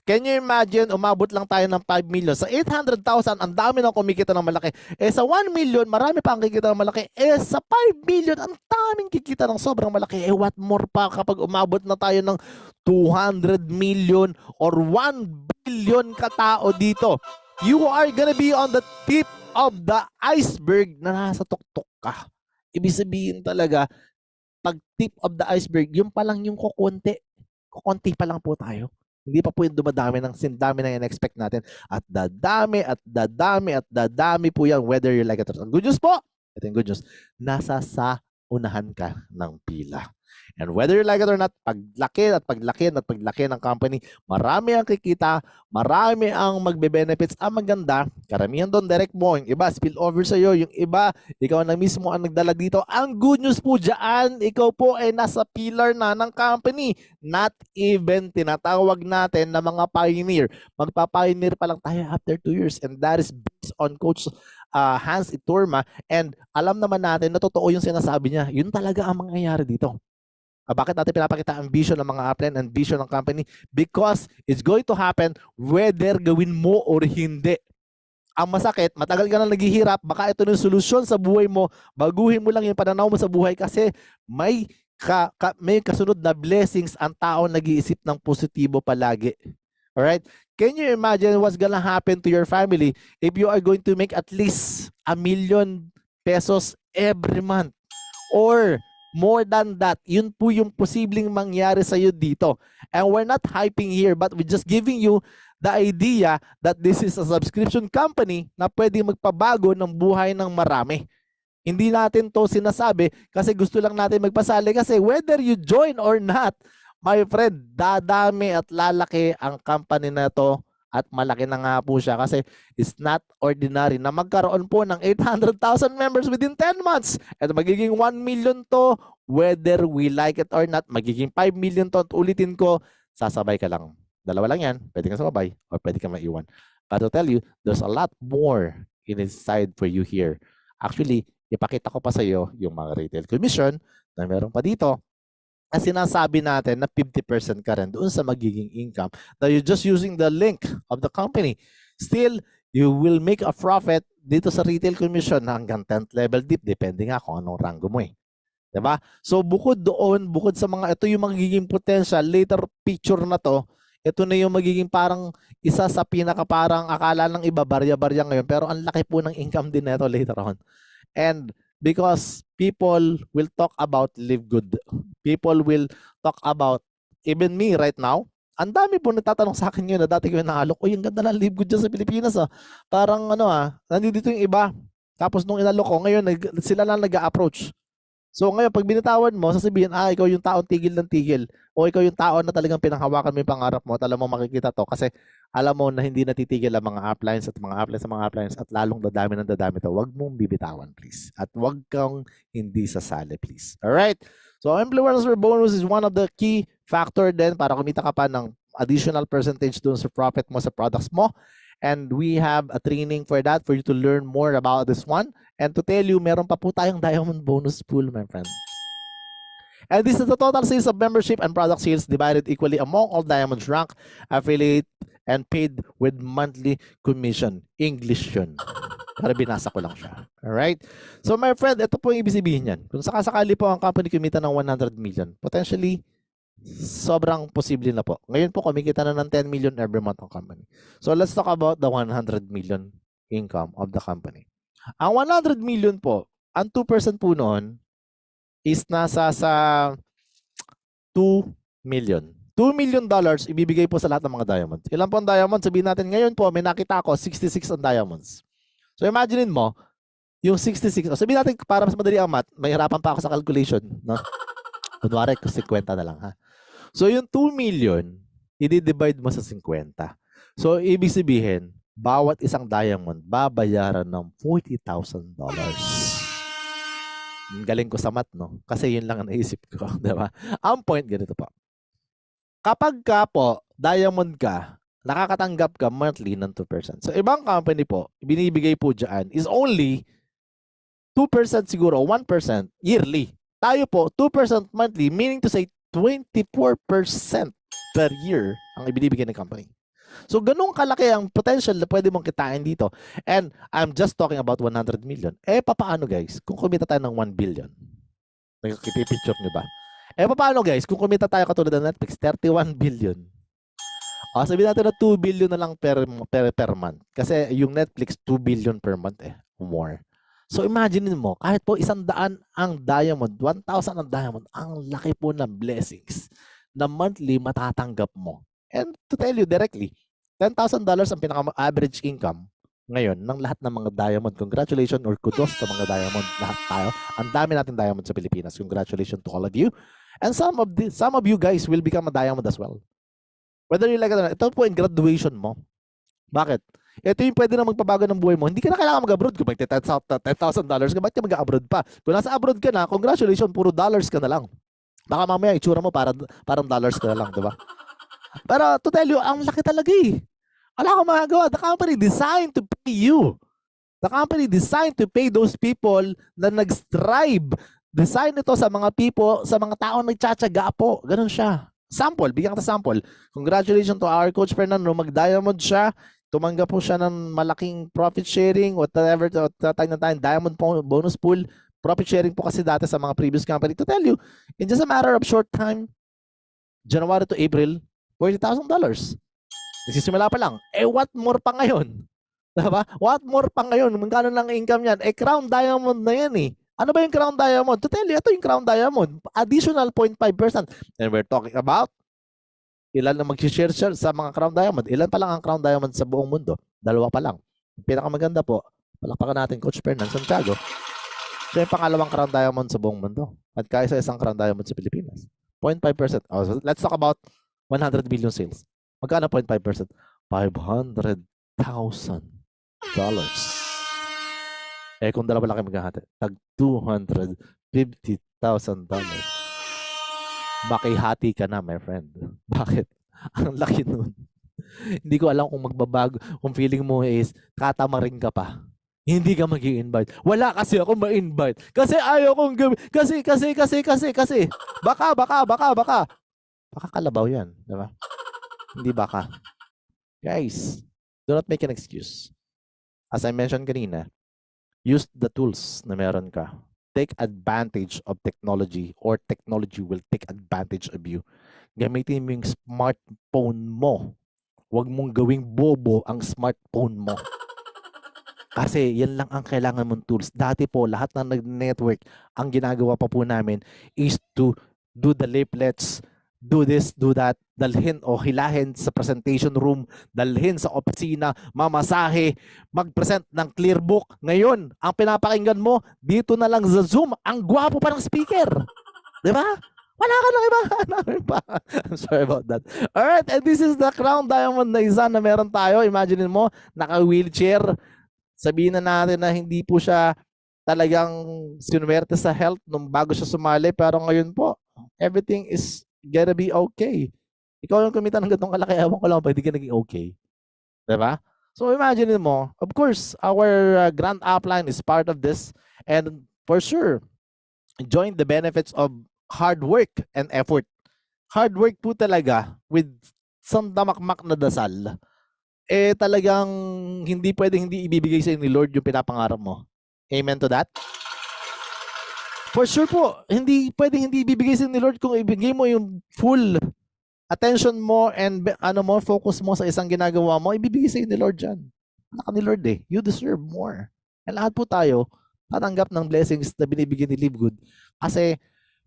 Can you imagine, umabot lang tayo ng 5 million. Sa 800,000, ang dami nang kumikita ng malaki. Sa 1 million, marami pa ang kikita ng malaki. Sa 5 million, ang daming kikita ng sobrang malaki. What more pa kapag umabot na tayo ng 200 million or 1 billion katao dito. You are gonna be on the tip of the iceberg na nasa tuktok ka. Ibig sabihin talaga, pag tip of the iceberg, yung pa lang yung kukunti. Kukunti pa lang po tayo. Hindi pa po yung dumadami ng sindami na in-expect natin. At dadami, at dadami, at dadami po yan, whether you like it or not. Good news po, ito yung good news, nasa sa unahan ka ng pila. And whether you like it or not, paglaki at paglaki at paglaki ng company, marami ang kikita, marami ang magbe-benefits. Ang maganda, karamihan doon direct mo, yung iba spill over sa iyo, yung iba, ikaw na mismo ang nagdala dito. Ang good news po dyan, ikaw po ay nasa pillar na ng company. Not even tinatawag natin na mga pioneer. Magpa-pioneer pa lang tayo after 2 years, and that is based on Coach Hans Iturma, and alam naman natin na totoo yung sinasabi niya. Yun talaga ang mangyayari dito. Bakit natin pinapakita ang vision ng mga upline and vision ng company? Because it's going to happen whether gawin mo or hindi. Ang masakit, matagal ka na naghihirap, baka ito yung solusyon sa buhay mo, baguhin mo lang yung pananaw mo sa buhay kasi may kasunod na blessings ang tao nag-iisip ng positibo palagi. Alright? Can you imagine what's gonna happen to your family if you are going to make at least $1 million every month? Or more than that, yun po yung posibleng mangyari sa iyo dito. And we're not hyping here, but we're just giving you the idea that this is a subscription company na pwede magpabago ng buhay ng marami. Hindi natin to sinasabi kasi gusto lang natin magpasali kasi whether you join or not, my friend, dadami at lalaki ang company na to. At malaki na nga po siya kasi it's not ordinary na magkaroon po ng 800,000 members within 10 months. At magiging 1 million to, whether we like it or not, magiging 5 million to. At ulitin ko, sasabay ka lang. Dalawa lang yan. Pwede kang sumabay or pwede kang maiwan. But to tell you, there's a lot more inside for you here. Actually, ipakita ko pa sa iyo yung mga retail commission na meron pa dito. At sinasabi natin na 50% ka rin doon sa magiging income that you're just using the link of the company. Still, you will make a profit dito sa retail commission hanggang 10th level dip. Depende nga kung anong rango mo eh. Diba? So, bukod doon, bukod sa mga, ito yung magiging potential, later picture na to, ito na yung magiging parang isa sa pinaka parang akala ng iba, barya-barya ngayon. Pero ang laki po ng income din nito later on. And because people will talk about live good. People will talk about, even me right now, ang dami po nagtatanong sa akin yun na dati ko yung naalok, uy, ang ganda ng live good dyan sa Pilipinas ah. Parang nandito yung iba. Tapos nung inalok ko, ngayon sila lang nag-a-approach. So ngayon, pag binitawan mo, sasabihin, ikaw yung taong tigil ng tigil. O ikaw yung tao na talagang pinanghawakan mo yung pangarap mo at alam mo makikita to. Kasi alam mo na hindi natitigil ang mga uplines at lalong dadami ng dadami to. Huwag mong bibitawan, please. At huwag kang hindi sasali, please. Alright? So, influencer bonus is one of the key factor din para kumita ka pa ng additional percentage dun sa profit mo sa products mo. And we have a training for that for you to learn more about this one. And to tell you, meron pa po tayong diamond bonus pool, my friend. And this is the total sales of membership and product sales divided equally among all diamonds rank, affiliate, and paid with monthly commission. English yun. Para binasa ko lang siya. Alright? So my friend, ito po yung ibig sabihin yan. Kung sakasakali po ang company kumita ng 100 million, potentially, sobrang posible na po. Ngayon po, kumikita na ng 10 million every month ang company. So let's talk about the 100 million income of the company. Ang 100 million po, ang 2% po noon is nasa sa 2 million. $2 million ibibigay po sa lahat ng mga diamonds. Ilan po ang diamonds? Sabihin natin ngayon po, may nakita ako, 66 ang diamonds. So imagine mo, yung 66, sabihin natin para mas madali ang math, may hirapan pa ako sa calculation. No? Kunwari, 50 na lang ha. So yung 2 million, i-divide mo sa 50. So ibig sabihin, bawat isang diamond, babayaran ng $40,000. Galing ko sa math, no? Kasi yun lang ang naisip ko, di ba? Ang point, ganito po. Kapag ka po, diamond ka, nakakatanggap ka monthly ng 2%. So, ibang company po, binibigay po dyan is only 2% siguro, 1% yearly. Tayo po, 2% monthly, meaning to say 24% per year ang ibinibigay ng company. So, ganun kalaki ang potential na pwede mong kitain dito. And I'm just talking about 100 million. Papaano guys, kung kumita tayo ng 1 billion? Nakikipicture nyo ba? Papaano guys, kung kumita tayo katulad ng Netflix, 31 billion. Sabihin natin na 2 billion na lang per month. Kasi yung Netflix, 2 billion per month more. So imagine mo, kahit po 100 ang diamond, 1,000 ang diamond, ang laki po ng blessings na monthly matatanggap mo. And to tell you directly, $10,000 ang pinaka-average income ngayon ng lahat ng mga diamond. Congratulations or kudos sa mga diamond. Lahat tayo. Ang dami natin diamond sa Pilipinas. Congratulations to all of you. And some of you guys will become a diamond as well. Whether you like it or not, ito po yung graduation mo. Bakit? Ito yung pwede na magpabago ng buhay mo. Hindi ka na kailangan mag-abroad. Kung may $10,000 ka, ba't ka mag-abroad pa? Kung nasa abroad ka na, congratulations, puro dollars ka na lang. Baka mamaya itsura mo parang dollars ka na lang, di ba? Pero to tell you, ang laki talaga eh. Wala akong magagawa. The company designed to pay you. The company designed to pay those people na nag-strive. Design ito sa mga people, sa mga tao na nagtsatsaga po. Ganun siya. Sample, bigyan kita sample. Congratulations to our Coach Fernando. Mag-diamond siya. Tumanggap po siya ng malaking profit sharing, whatever, diamond bonus pool. Profit sharing po kasi dati sa mga previous company. To tell you, in just a matter of short time, January to April, $40,000. Nagsisimula pa lang. What more pa ngayon? Diba? What more pa ngayon? Magkano lang income yan? Crown Diamond na yan eh. Ano ba yung Crown Diamond? To tell you, ito yung Crown Diamond. Additional 0.5%. And we're talking about ilan na mag-share sa mga Crown Diamond. Ilan pa lang ang Crown Diamond sa buong mundo? 2 pa lang. Yung pinakamaganda po, palakpakan natin Coach Fernando Santiago. Siya yung pangalawang Crown Diamond sa buong mundo. At kaya sa isang Crown Diamond sa Pilipinas. 0.5%. So let's talk about 100 million sales. Magkano 0.5%? $500,000. Kung dalawa lang kayo maghahati, tag $250,000. Makihati ka na, my friend. Bakit? Ang laki nun. Hindi ko alam kung magbabago, kung feeling mo is tatamarin ka pa. Hindi ka mag-i-invite. Wala kasi ako ma-invite. Kasi ayaw kong gawin. Kasi. Baka. Baka kalabaw yan. Diba? Hindi baka. Guys, do not make an excuse. As I mentioned kanina, use the tools na meron ka. Take advantage of technology or technology will take advantage of you. Gamitin mo yung smartphone mo. Huwag mong gawing bobo ang smartphone mo. Kasi yan lang ang kailangan mong tools. Dati po, lahat ng nag-network, ang ginagawa pa po namin is to do the leaflets, do this, do that, dalhin o hilahin sa presentation room, dalhin sa opisina, mamasahe, mag-present ng clear book. Ngayon, ang pinapakinggan mo, dito na lang sa Zoom, ang gwapo pa ng speaker. Di ba? Wala ka lang iba namin pa. I'm sorry about that. Alright, and this is the crown diamond na isa na meron tayo. Imagine mo, naka-wheelchair. Sabihin na natin na hindi po siya talagang sinuwerte sa health nung bago siya sumali. Pero ngayon po, everything is gonna be okay. Ikaw yung kumita ng ganitong kalaki, ewan ko lang pa, hindi ka naging okay. Diba? So imagine mo, of course, our grand upline is part of this. And for sure, enjoying the benefits of hard work and effort. Hard work po talaga with some damakmak na dasal. Eh talagang hindi pwedeng hindi ibibigay sa ni Lord yung pinapangarap mo. Amen to that? For sure po, hindi pwedeng hindi ibibigay sa ni Lord kung ibigay mo yung full attention mo and focus mo sa isang ginagawa mo, ibibigay sa ni Lord dyan. Anak ni Lord eh. You deserve more. And lahat po tayo tatanggap ng blessings na binibigyan ni Live Good kasi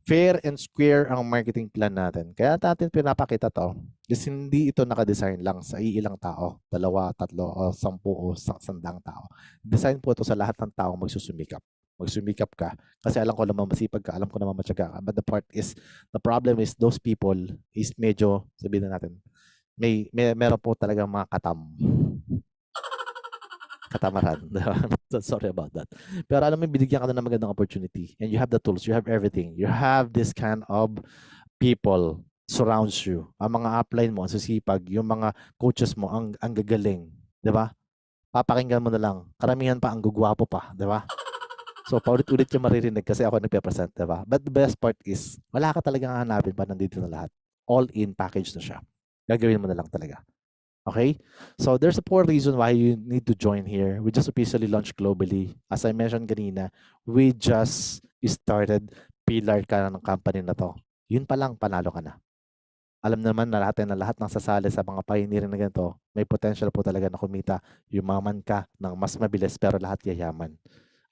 fair and square ang marketing plan natin. Kaya natin pinapakita to. Kasi hindi ito nakadesign lang sa iilang tao. 2, 3, o 10 o 100 tao. Design po ito sa lahat ng tao magsusumikap. Magsumikap ka. Kasi alam ko naman masipag ka. Alam ko naman matyaga ka. But the problem is those people is medyo, sabihin na natin, meron po talagang mga katamaran. Sorry about that. Pero alam mo, binigyan ka na ng magandang opportunity. And you have the tools. You have everything. You have this kind of people surrounds you. Ang mga upline mo, ang susipag. Yung mga coaches mo, ang gagaling. Diba? Papakinggan mo na lang. Karamihan pa, ang gugwapo pa. Diba? So, paulit-ulit yung maririnig kasi ako nagpe-present. Diba? But the best part is, wala ka talagang hanapin pa nandito na lahat. All-in package na siya. Gagawin mo na lang talaga. Okay? So there's a poor reason why you need to join here. We just officially launched globally. As I mentioned kanina, we just started pillar ka ng company na to. Yun pa lang, panalo ka na. Alam naman na lahat ng sasali sa mga pioneering na ganito, may potential po talaga na kumita. Yumaman ka ng mas mabilis pero lahat yayaman.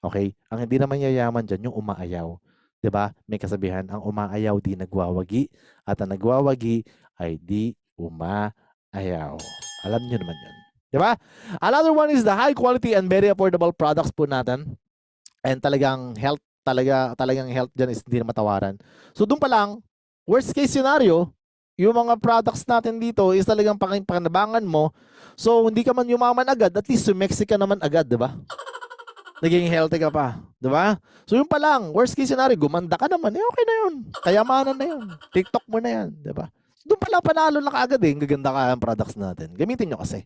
Okay? Ang hindi naman yayaman dyan, yung umaayaw. 'Di ba? May kasabihan, ang umaayaw di nagwawagi at ang nagwawagi ay di umaayaw. Alam niyo naman 'yun. 'Di ba? Another one is the high quality and very affordable products po natin. And talagang health diyan is hindi na matawaran. So doon pa lang, worst case scenario, yung mga products natin dito is talagang pakinabangan mo. So hindi ka man yumaman agad, at least sumexy ka naman agad, 'di ba? Naging healthy ka pa, 'di ba? So yun pa lang, worst case scenario, gumanda ka naman, okay na 'yun. Kayamanan na 'yun. TikTok mo na 'yan, 'di ba? Doon pa lang panalo na kaagad eh, gaganda ka ang products natin. Gamitin nyo kasi.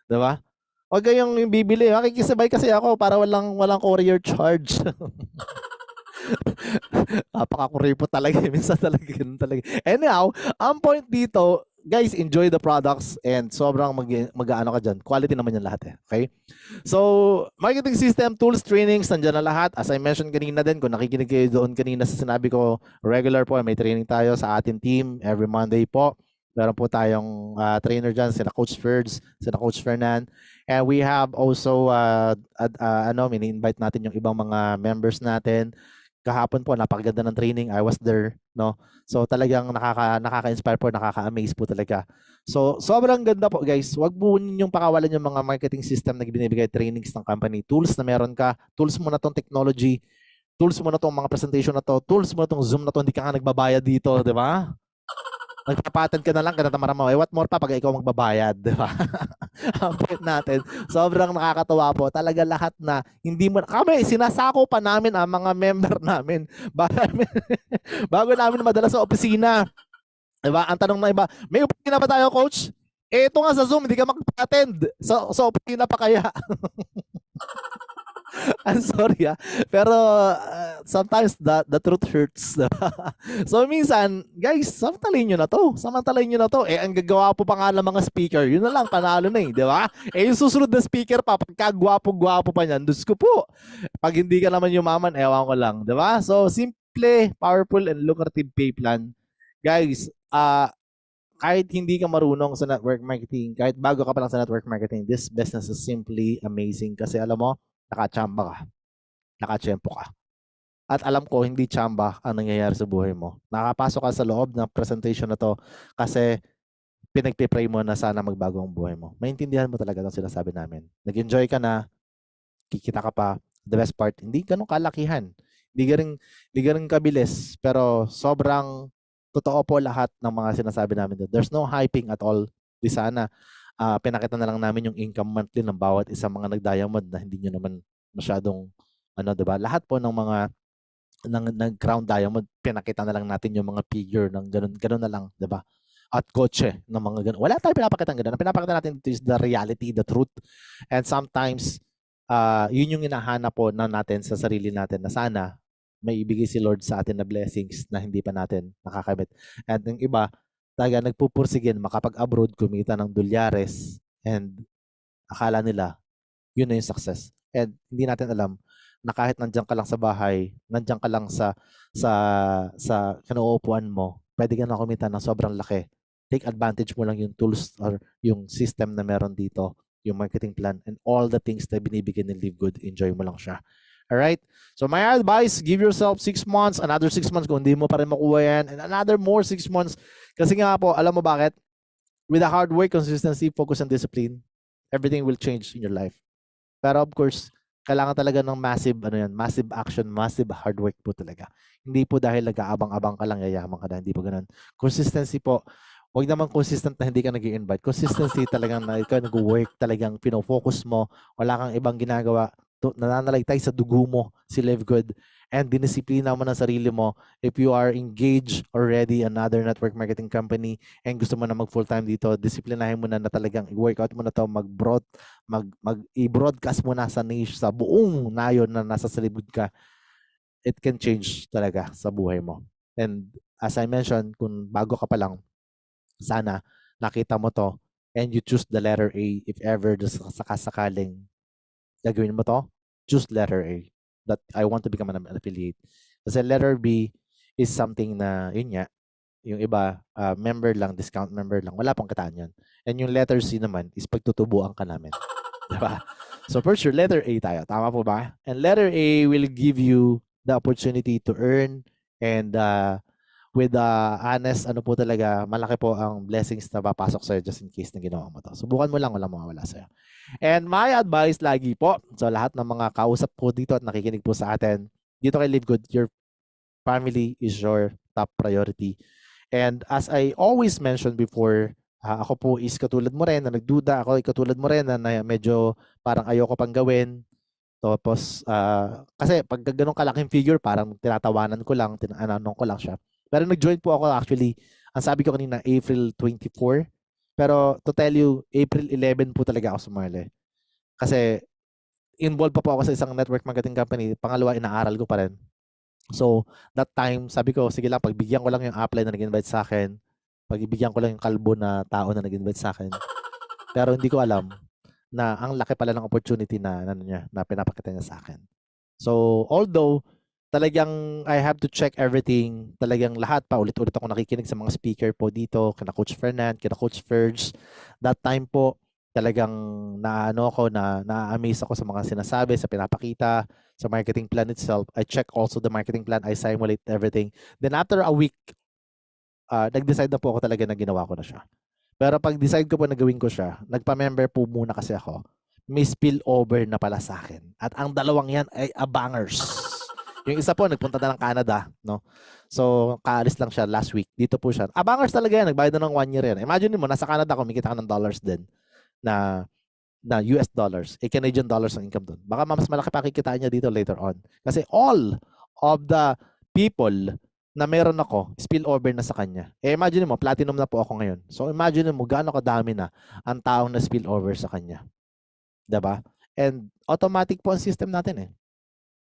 'Di ba? Huwag kayong bibili. Makikisabay kasi ako para walang courier charge. Napaka-courier po talaga. Minsan talaga ganun talaga. Anyhow, ang point dito, guys, enjoy the products and sobrang mag-ano ka dyan. Quality naman yan lahat eh. Okay? So, marketing system, tools, trainings, nandiyan na lahat. As I mentioned kanina din, kung nakikinig kayo doon kanina sa sinabi ko, regular po, may training tayo sa ating team every Monday po. Meron po tayong trainer dyan, sina Coach Ferds, sina Coach Fernan. And we have also, mini-invite natin yung ibang mga members natin. Kahapon po, napakaganda ng training. I was there, no? So talagang nakaka-inspire po, nakaka-amaze po talaga. So sobrang ganda po, guys. Huwag po ninyong pakawalan yung mga marketing system na binibigay trainings ng company. Tools na meron ka, tools mo na tong technology, tools mo na tong mga presentation na to, tools mo na tong Zoom na to, hindi ka nga nagbabayad dito, di ba? Nagpapatent ka na lang, kinatamaran mo. What more pa pag ikaw magbabayad, di ba? Ang point natin, sobrang nakakatawa po. Talaga lahat na, hindi mo, kami, sinasako pa namin ang mga member namin. Bago namin madala sa opisina. Diba? Ang tanong ng iba, may opinion na ba tayo, coach? Eh, ito nga sa Zoom, hindi ka mag-attend. So opinion na pa kaya? I'm sorry Pero sometimes the truth hurts. Diba? So minsan, guys, samantalayin nyo na to. Samantalayin nyo na to. Eh, ang gagawa po pa nga ng mga speaker, yun na lang, panalo na di ba? Eh, yung susunod na speaker pa, pagkagwapo-gwapo pa niyan, Diyos ko po. Pag hindi ka naman yumaman, ewan ko lang. Di ba? So, simple, powerful, and lucrative pay plan. Guys, kahit hindi ka marunong sa network marketing, kahit bago ka pa lang sa network marketing, this business is simply amazing kasi alam mo, nakachamba ka, nakachempo ka. At alam ko, hindi chamba ang nangyayari sa buhay mo. Nakapasok ka sa loob ng presentation na to kasi pinagpipray mo na sana magbago ang buhay mo. Maintindihan mo talaga ang sinasabi namin. Nag-enjoy ka na, kikita ka pa. The best part, hindi ganun kalakihan. Hindi ka rin kabilis, pero sobrang totoo po lahat ng mga sinasabi namin doon. There's no hyping at all. Di sana, pinakita na lang namin yung income monthly ng bawat isang mga nag-diamond na hindi nyo naman masyadong, diba? Lahat po ng mga crown diamond, pinakita na lang natin yung mga figure ng ganun na lang, diba? At kotse ng mga ganun. Wala tayong pinapakita ng ganun. Ang pinapakita natin dito is the reality, the truth. And sometimes, yun yung hinahanap po na natin sa sarili natin na sana may ibigay si Lord sa atin na blessings na hindi pa natin nakakamit. At yung iba, talaga nagpupursigin makapag-abroad, kumita ng dolyares, and akala nila yun na yung success. And hindi natin alam na kahit nandiyan ka lang sa bahay, nandiyan ka lang sa kinuupuan mo, pwede ka na kumita ng sobrang laki. Take advantage mo lang yung tools or yung system na meron dito, yung marketing plan, and all the things na binibigyan ni Live Good, enjoy mo lang siya. Alright? So my advice, give yourself 6 months, another 6 months kung hindi mo pa rin makuha yan, and another more 6 months. Kasi nga po, alam mo bakit? With the hard work, consistency, focus, and discipline, everything will change in your life. Pero of course, kailangan talaga ng massive action, massive hard work po talaga. Hindi po dahil nag-aabang-abang ka lang, yayaman ka na, hindi po ganun. Consistency po, huwag naman consistent na hindi ka nag-i-invite. Consistency talagang na ikaw nag-work, talagang pinofocus mo, wala kang ibang ginagawa, nananaligtay sa dugo mo si Live Good, and dinisiplina mo na sarili mo. If you are engaged already another network marketing company and gusto mo na mag full-time dito, disiplinahin mo na talagang i-workout mo na to, i-broadcast mo na sa niche, sa buong nayon na nasa salibod ka. It can change talaga sa buhay mo. And as I mentioned, kung bago ka pa lang, sana nakita mo to and you choose the letter A if ever sakasakaling gagawin mo to, choose letter A. That I want to become an affiliate. Kasi letter B is something na, yun nga, yung iba, member lang, discount member lang, wala pang kitaan yan. And yung letter C naman is pagtutubuan ka namin. Diba? So for sure, letter A tayo. Tama po ba? And letter A will give you the opportunity to earn, and with honest, po talaga, malaki po ang blessings na papasok sa'yo just in case na ginawa mo to. Subukan mo lang, walang mawawala sa'yo. And my advice lagi po, sa lahat ng mga kausap po dito at nakikinig po sa atin, dito kay Live Good, your family is your top priority. And as I always mentioned before, ako po is katulad mo rin na nagduda, ako ay katulad mo rin na medyo parang ayoko pang gawin. Tapos, kasi pag ganun kalaking figure, parang tinatawanan ko lang, tinanong ko lang siya. Pero nag-join po ako actually, ang sabi ko kanina, April 24. Pero to tell you, April 11 po talaga ako sumali. Kasi involved pa po ako sa isang network marketing company. Pangalawa, inaaral ko pa rin. So, that time, sabi ko, sige lang, pagbigyan ko lang yung apply na nag-invite sa akin. Pagbigyan ko lang yung kalbo na tao na nag-invite sa akin. Pero hindi ko alam na ang laki pala ng opportunity na pinapakita niya sa akin. So, although talagang I have to check everything, talagang lahat pa, ulit-ulit ako nakikinig sa mga speaker po dito, kina Coach Fernand, kina Coach Ferge. That time po, talagang na-amaze ako sa mga sinasabi, sa pinapakita, sa marketing plan itself. I check also the marketing plan, I simulate everything. Then after a week, nag-decide na po ako talaga na ginawa ko na siya. Pero pag decide ko po na gawin ko siya, nagpa-member po muna kasi ako. May spillover na pala sa akin. At ang dalawang yan ay abangers. Yung isa po, nagpunta na ng Canada, no? So, kaalis lang siya last week. Dito po siya. Abangers talaga yan. Nagbayad na ng 1 year yan. Imagine mo, nasa Canada, kumikita ka ng dollars din na US dollars. Canadian dollars ang income doon. Baka mas malaki pa kikitain niya dito later on. Kasi all of the people na meron ako, spill over na sa kanya. Eh imagine mo, platinum na po ako ngayon. So imagine mo gaano kadami na ang taong na spill over sa kanya. 'Di ba? And automatic po ang system natin eh.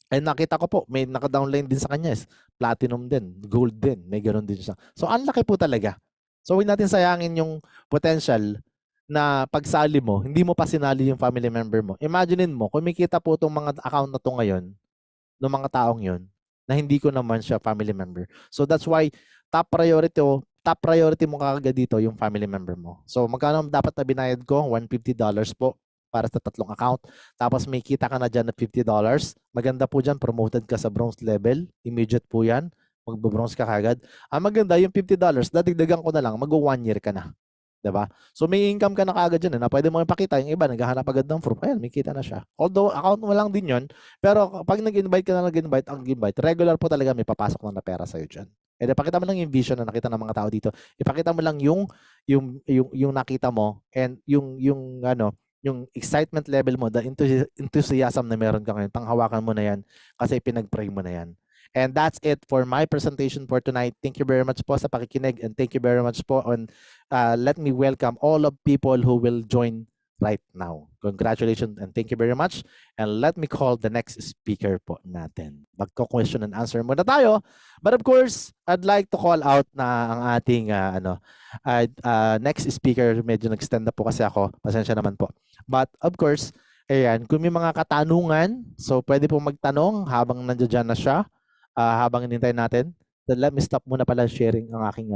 And nakita ko po, may naka-downline din sa kanya is platinum din, gold din, may ganoon din siya. So ang laki po talaga. So huwag natin sayangin yung potential na pagsali mo, hindi mo pa sinali yung family member mo. Imaginein mo, kumikita po itong mga account na to ngayon, ng mga taong yon na hindi ko naman siya family member. So that's why top priority mo kagad dito yung family member mo. So magkano dapat na binayad ko? $150 po para sa 3 account. Tapos may kita ka na dyan na $50. Maganda po dyan, promoted ka sa bronze level. Immediate po yan. Magbo-bronze ka kagad. Ang maganda, yung $50, dadagdagan ko na lang, mag-1 year ka na. 'Di ba? So may income ka na kaagad dyan na pwede mo ipakita. Yung iba, naghahanap agad ng proof. Ayan, may kita na siya. Although, account mo lang din yon. Pero pag nag-invite ka na nag-invite, regular po talaga may papasok na pera sa'yo dyan. And pakita mo lang yung vision na nakita ng mga tao dito. Ipakita mo lang yung nakita mo and yung excitement level mo, the enthusiasm na meron ka ngayon, panghawakan mo na yan kasi pinag-pray mo na yan. And that's it for my presentation for tonight. Thank you very much po sa pakikinig and thank you very much po on let me welcome all of people who will join right now. Congratulations and thank you very much. And let me call the next speaker po natin. Magko-question and answer muna tayo. But of course, I'd like to call out na ang ating next speaker. Medyo nag-stand up po kasi ako. Pasensya naman po. But of course, ayan, kung may mga katanungan, so pwede po magtanong habang nandiyan na siya, habang hinintay natin. Then let me stop muna pala sharing ang aking